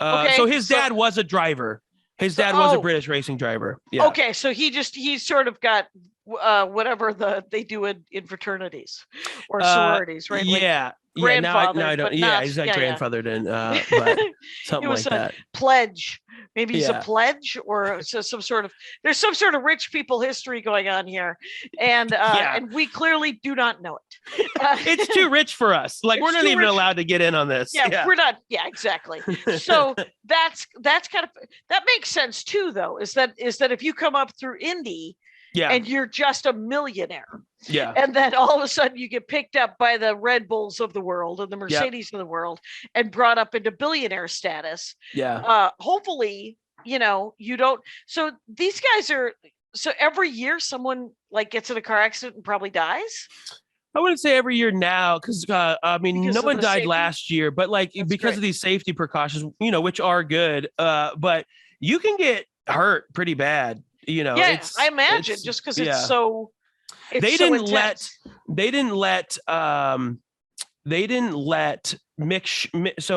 So his dad was a driver. His dad was a British racing driver. Yeah. Okay, so he sort of got whatever they do in fraternities or sororities, right? Yeah. Grandfather. Now I don't. Yeah, he's like grandfathered in, but something like that. Pledge. Maybe he's a pledge or some sort of. There's some sort of rich people history going on here, and we clearly do not know it. It's too rich for us. Like we're not even allowed to get in on this. Yeah, we're not. Yeah, exactly. So that's kind of that makes sense too, though. Is that if you come up through Indy. Yeah. And you're just a millionaire. Yeah. And then all of a sudden you get picked up by the Red Bulls of the world and the Mercedes of the world and brought up into billionaire status. Yeah. Hopefully, you don't. So these guys so every year someone like gets in a car accident and probably dies. I wouldn't say every year now, because no one died last year, but like because of these safety precautions, which are good. But you can get hurt pretty bad. I imagine just because it's so. They didn't let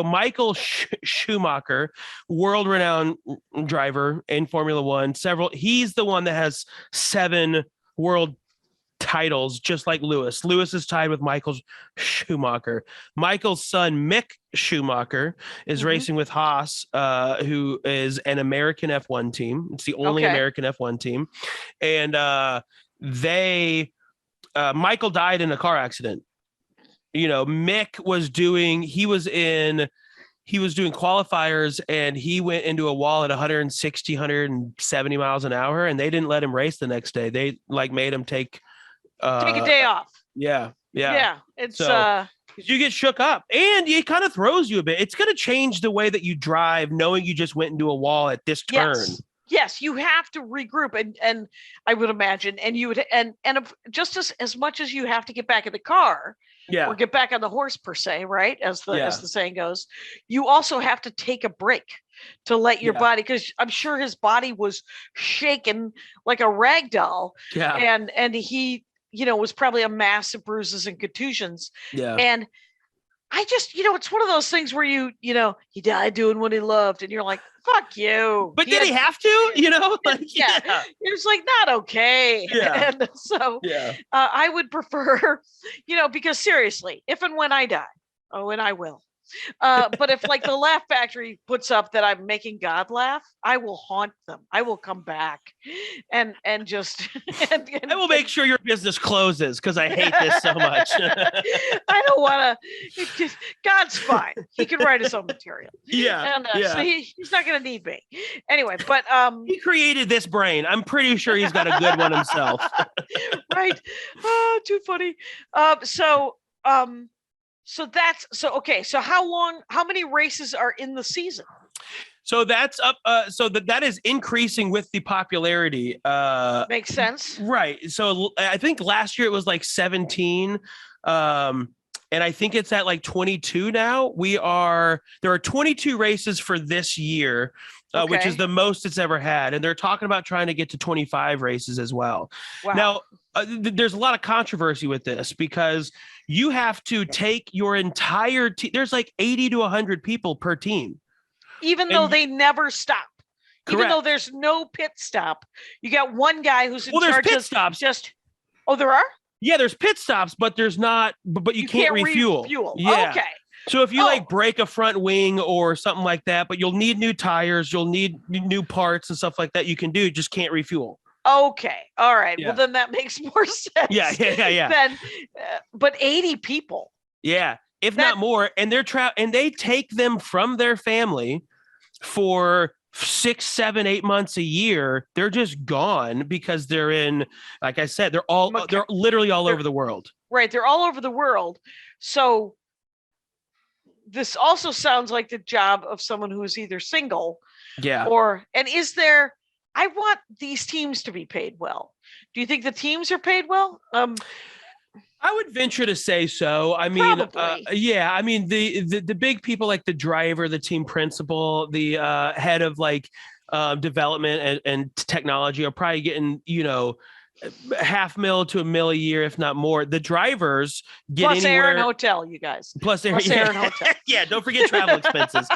Michael Schumacher, world-renowned driver in Formula One, he's the one that has 7 world titles, just like Lewis. Lewis is tied with Michael Schumacher. Michael's son, Mick Schumacher, is racing with Haas, who is an American F1 team. It's the only American F1 team. And Michael died in a car accident. Mick was doing qualifiers and he went into a wall at 160, 170 miles an hour, and they didn't let him race the next day. They made him take a day off. Yeah. It's you get shook up and it kind of throws you a bit. It's going to change the way that you drive, knowing you just went into a wall at this turn. Yes, you have to regroup, and I would imagine, and you would, and just as much as you have to get back in the car, or get back on the horse per se, right? As the saying goes, you also have to take a break to let your body, because I'm sure his body was shaken like a rag doll, and he was probably a mass of bruises and contusions, and I just, it's one of those things where he died doing what he loved, and you're like, fuck you. But did he have to? It was like not okay. Yeah. And so I would prefer, because seriously, if and when I die, and I will. But if like the Laugh Factory puts up that I'm making God laugh, I will haunt them. I will come back and just I will make sure your business closes because I hate this so much. I don't want to. God's fine. He can write his own material. So he's not going to need me anyway. But he created this brain. I'm pretty sure he's got a good one himself. Right? Oh, too funny. So how many races are in the season? So that's up. So that is increasing with the popularity. Makes sense. Right. So I think last year it was like 17. And I think it's at like 22 now. There are 22 races for this year, which is the most it's ever had. And they're talking about trying to get to 25 races as well. Wow. Now, there's a lot of controversy with this because you have to take your entire team. There's like 80 to 100 people per team. Even though they never stop. Correct. Even though there's no pit stop. You got one guy who's in charge there's pit of stops. Oh, there are? Yeah, there's pit stops, but there's not, but you can't refuel. Yeah. Okay. So if you like break a front wing or something like that, but you'll need new tires, you'll need new parts and stuff like that, you can do, just can't refuel. Okay. All right. Yeah. Well, then that makes more sense. Yeah. Then, but 80 people. Yeah, if not more, and and they take them from their family for 6, 7, 8 months a year. They're just gone because they're in, like I said, they're literally all over the world. Right. They're all over the world. So this also sounds like the job of someone who is either single. Yeah. I want these teams to be paid well. Do you think the teams are paid well? I would venture to say so. I mean, I mean, the big people like the driver, the team principal, the head of like development and technology are probably getting, $500,000 to $1 million a year, if not more. The drivers get plus anywhere. air and hotel, you guys. Plus air and hotel. Yeah, don't forget travel expenses.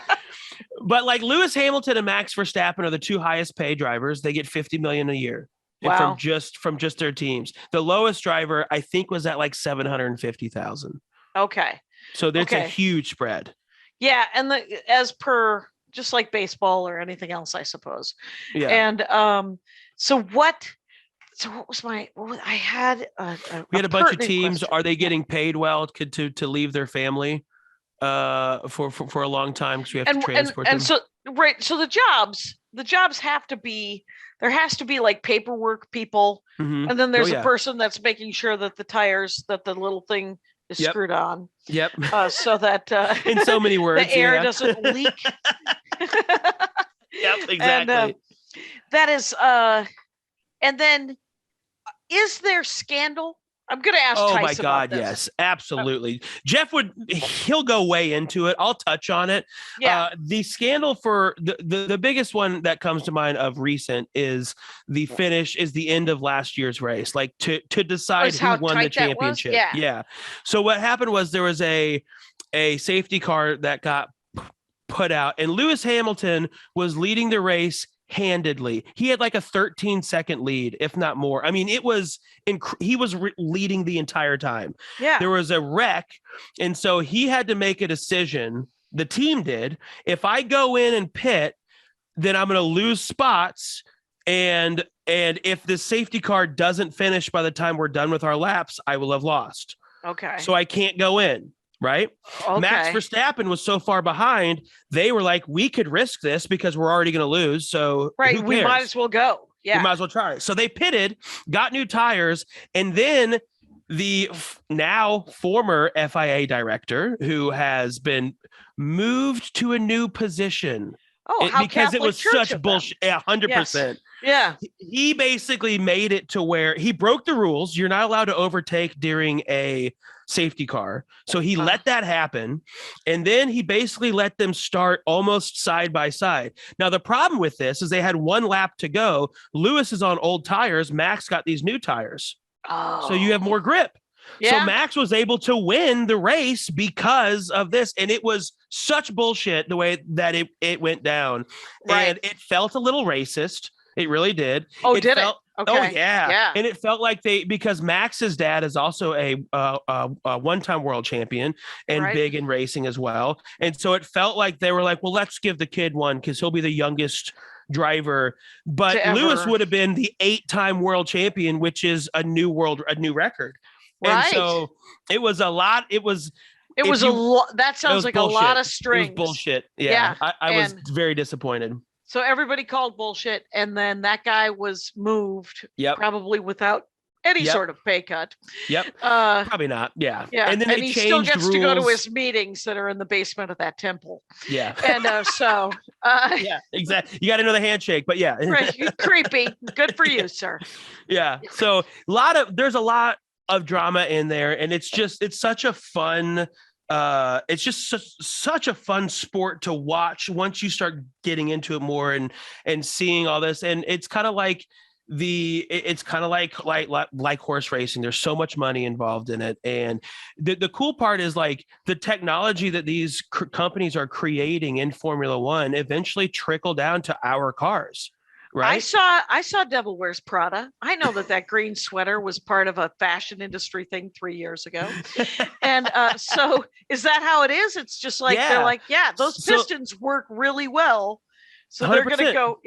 But like Lewis Hamilton and Max Verstappen are the two highest paid drivers. They get $50 million a year. Wow. From just their teams. The lowest driver, I think, was at like 750,000. Okay. So there's a huge spread. Yeah, and as per just like baseball or anything else, I suppose. Yeah. And so what was I had we had a bunch of teams. Question. Are they getting paid well to leave their family for a long time because we have to transport them? So the jobs have to be. There has to be like paperwork people, and then there's a person that's making sure that that the little thing is screwed on. Yep. So that in so many words, the air doesn't leak. Yep, exactly. And, that is, and then is there scandal? I'm going to ask Tyson my God, about this. yes, absolutely. Jeff he'll go way into it. I'll touch on it. Yeah. The scandal for the biggest one that comes to mind of recent is the finish is the end of last year's race, like to decide who won the championship. Yeah. So what happened was there was a safety car that got put out and Lewis Hamilton was leading the race handedly. He had like a 13-second lead, if not more. I mean, he was leading the entire time. Yeah. There was a wreck. And so he had to make a decision. The team did. If I go in and pit, then I'm going to lose spots. And if the safety car doesn't finish by the time we're done with our laps, I will have lost. Okay. So I can't go in. Right. Okay. Max Verstappen was so far behind. They were like, we could risk this because we're already going to lose. So we might as well go. Yeah. We might as well try it. So they pitted, got new tires. And then the now former FIA director who has been moved to a new position. Because it was such bullshit. 100%. Yeah. He basically made it to where he broke the rules. You're not allowed to overtake during a safety car. So he let that happen. And then he basically let them start almost side by side. Now, the problem with this is they had one lap to go. Lewis is on old tires. Max got these new tires. Oh. So you have more grip. Yeah. So Max was able to win the race because of this. And it was such bullshit the way that it went down. Right. And it felt a little racist. It really did. Oh, Okay. Oh, yeah. And it felt like because Max's dad is also a one-time world champion and big in racing as well. And so it felt like they were like, well, let's give the kid one because he'll be the youngest driver. But Lewis would have been the 8-time world champion, which is a new record. And so it was a lot. That sounds like bullshit. A lot of strings. It was bullshit. Yeah. I was very disappointed. So everybody called bullshit, and then that guy was moved, probably without any sort of pay cut. Yep. Probably not. Yeah. Yeah. And then he still gets to go to his meetings that are in the basement of that temple. Yeah. And yeah, exactly. You got to know the handshake, but yeah. Right. Creepy. Good for you, sir. Yeah. So there's a lot of drama in there, and it's such a fun it's just such a fun sport to watch once you start getting into it more and seeing all this. And it's kind of like like horse racing. There's so much money involved in it. And the cool part is like the technology that these companies are creating in Formula One eventually trickle down to our cars. right? I saw Devil Wears Prada. I know that green sweater was part of a fashion industry thing 3 years ago. And so is that how it is? It's just like they're like, those pistons work really well. So they're going to go,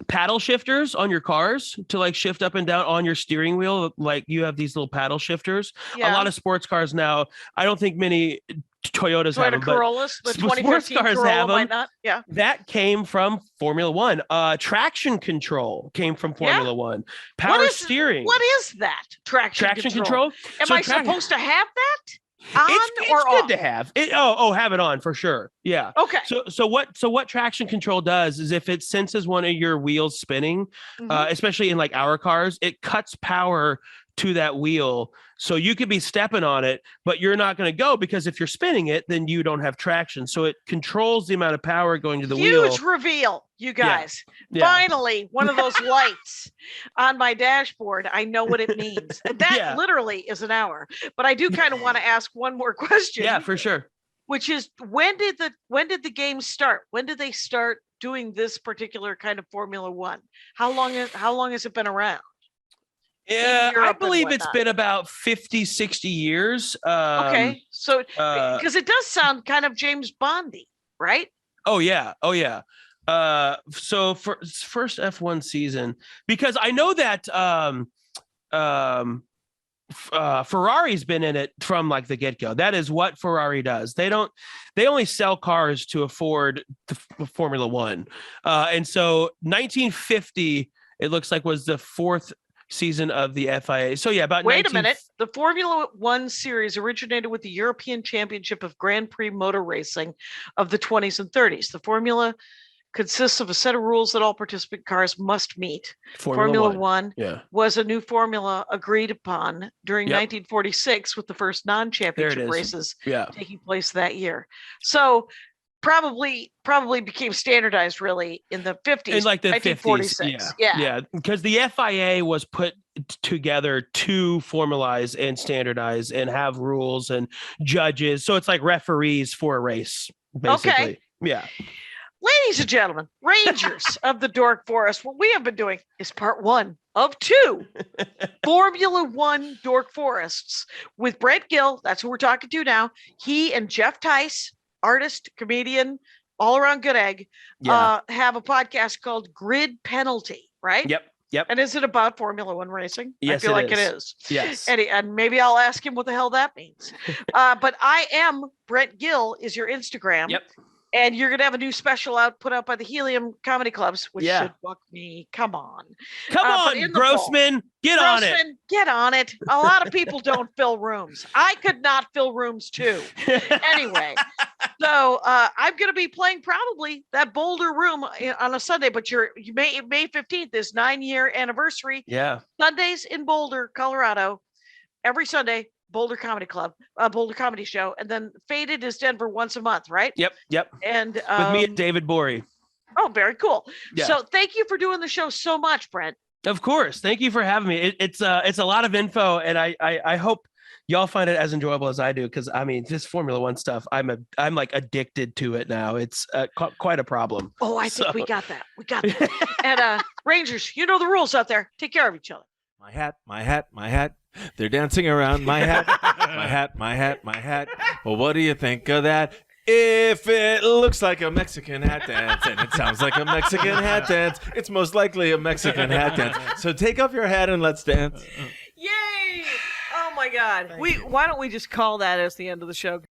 paddle shifters on your cars to like shift up and down on your steering wheel. Like you have these little paddle shifters. A lot of sports cars now, I don't think many Toyota have them, Corollas, the sports 2015 cars Corolla have them. might not. Yeah. That came from Formula One. Traction control came from Formula One. Power steering. What is that? Traction control? Am I supposed to have that? It's good to have it. Have it on for sure. Yeah. Okay. So what traction control does is if it senses one of your wheels spinning, especially in like our cars, it cuts power to that wheel. So you could be stepping on it, but you're not going to go because if you're spinning it, then you don't have traction. So it controls the amount of power going to the wheel. Huge reveal, you guys. Yeah. Finally, one of those lights on my dashboard. I know what it means. That literally is an hour. But I do kind of want to ask one more question. Yeah, for sure. Which is when did the game start? When did they start doing this particular kind of Formula One? How long has it been around? Yeah, I believe it's been about 50, 60 years. Okay. So because it does sound kind of James Bondy, right? Oh yeah. So for first F1 season, because I know that Ferrari's been in it from like the get-go. That is what Ferrari does. They only sell cars to afford the Formula One. And so 1950, it looks like was the fourth season of the FIA. So yeah, about Wait a minute. The Formula One series originated with the European Championship of Grand Prix Motor Racing of the 20s and 30s. The formula consists of a set of rules that all participant cars must meet. Formula One was a new formula agreed upon during 1946 with the first non-championship races taking place that year. So probably became standardized really in the 50s. In like the 50s. Yeah. Because the FIA was put together to formalize and standardize and have rules and judges. So it's like referees for a race, basically. Okay. Yeah. Ladies and gentlemen, Rangers of the Dork Forest, what we have been doing is part 1 of 2 Formula One Dork Forests with Brent Gill. That's who we're talking to now. He and Jeff Tice, artist, comedian, all around good egg, have a podcast called Grid Penalty, right? Yep. And is it about Formula One racing? Yes, I feel like it is. Yes. And maybe I'll ask him what the hell that means. But I am Brent Gill is your Instagram. Yep. And you're going to have a new special put out by the Helium Comedy Clubs, which should book me. Come on. Grossman. Get on it. Get on it. A lot of people don't fill rooms. I could not fill rooms too. Anyway, so I'm going to be playing probably that Boulder room on a Sunday, but May 15th is 9-year anniversary. Yeah. Sundays in Boulder, Colorado, every Sunday. Boulder Comedy Club, Boulder Comedy Show, and then Faded is Denver once a month, right? Yep. And with me and David Bory. Oh, very cool. Yeah. So thank you for doing the show so much, Brent. Of course. Thank you for having me. It's a lot of info, and I hope y'all find it as enjoyable as I do, because I mean, this Formula One stuff, I'm like addicted to it now. It's quite a problem. Oh, I think we got that. And Rangers, you know the rules out there. Take care of each other. My hat. They're dancing around my hat, my hat. Well, what do you think of that? If it looks like a Mexican hat dance and it sounds like a Mexican hat dance, it's most likely a Mexican hat dance. So take off your hat and let's dance. Yay! Oh my God. Why don't we just call that as the end of the show?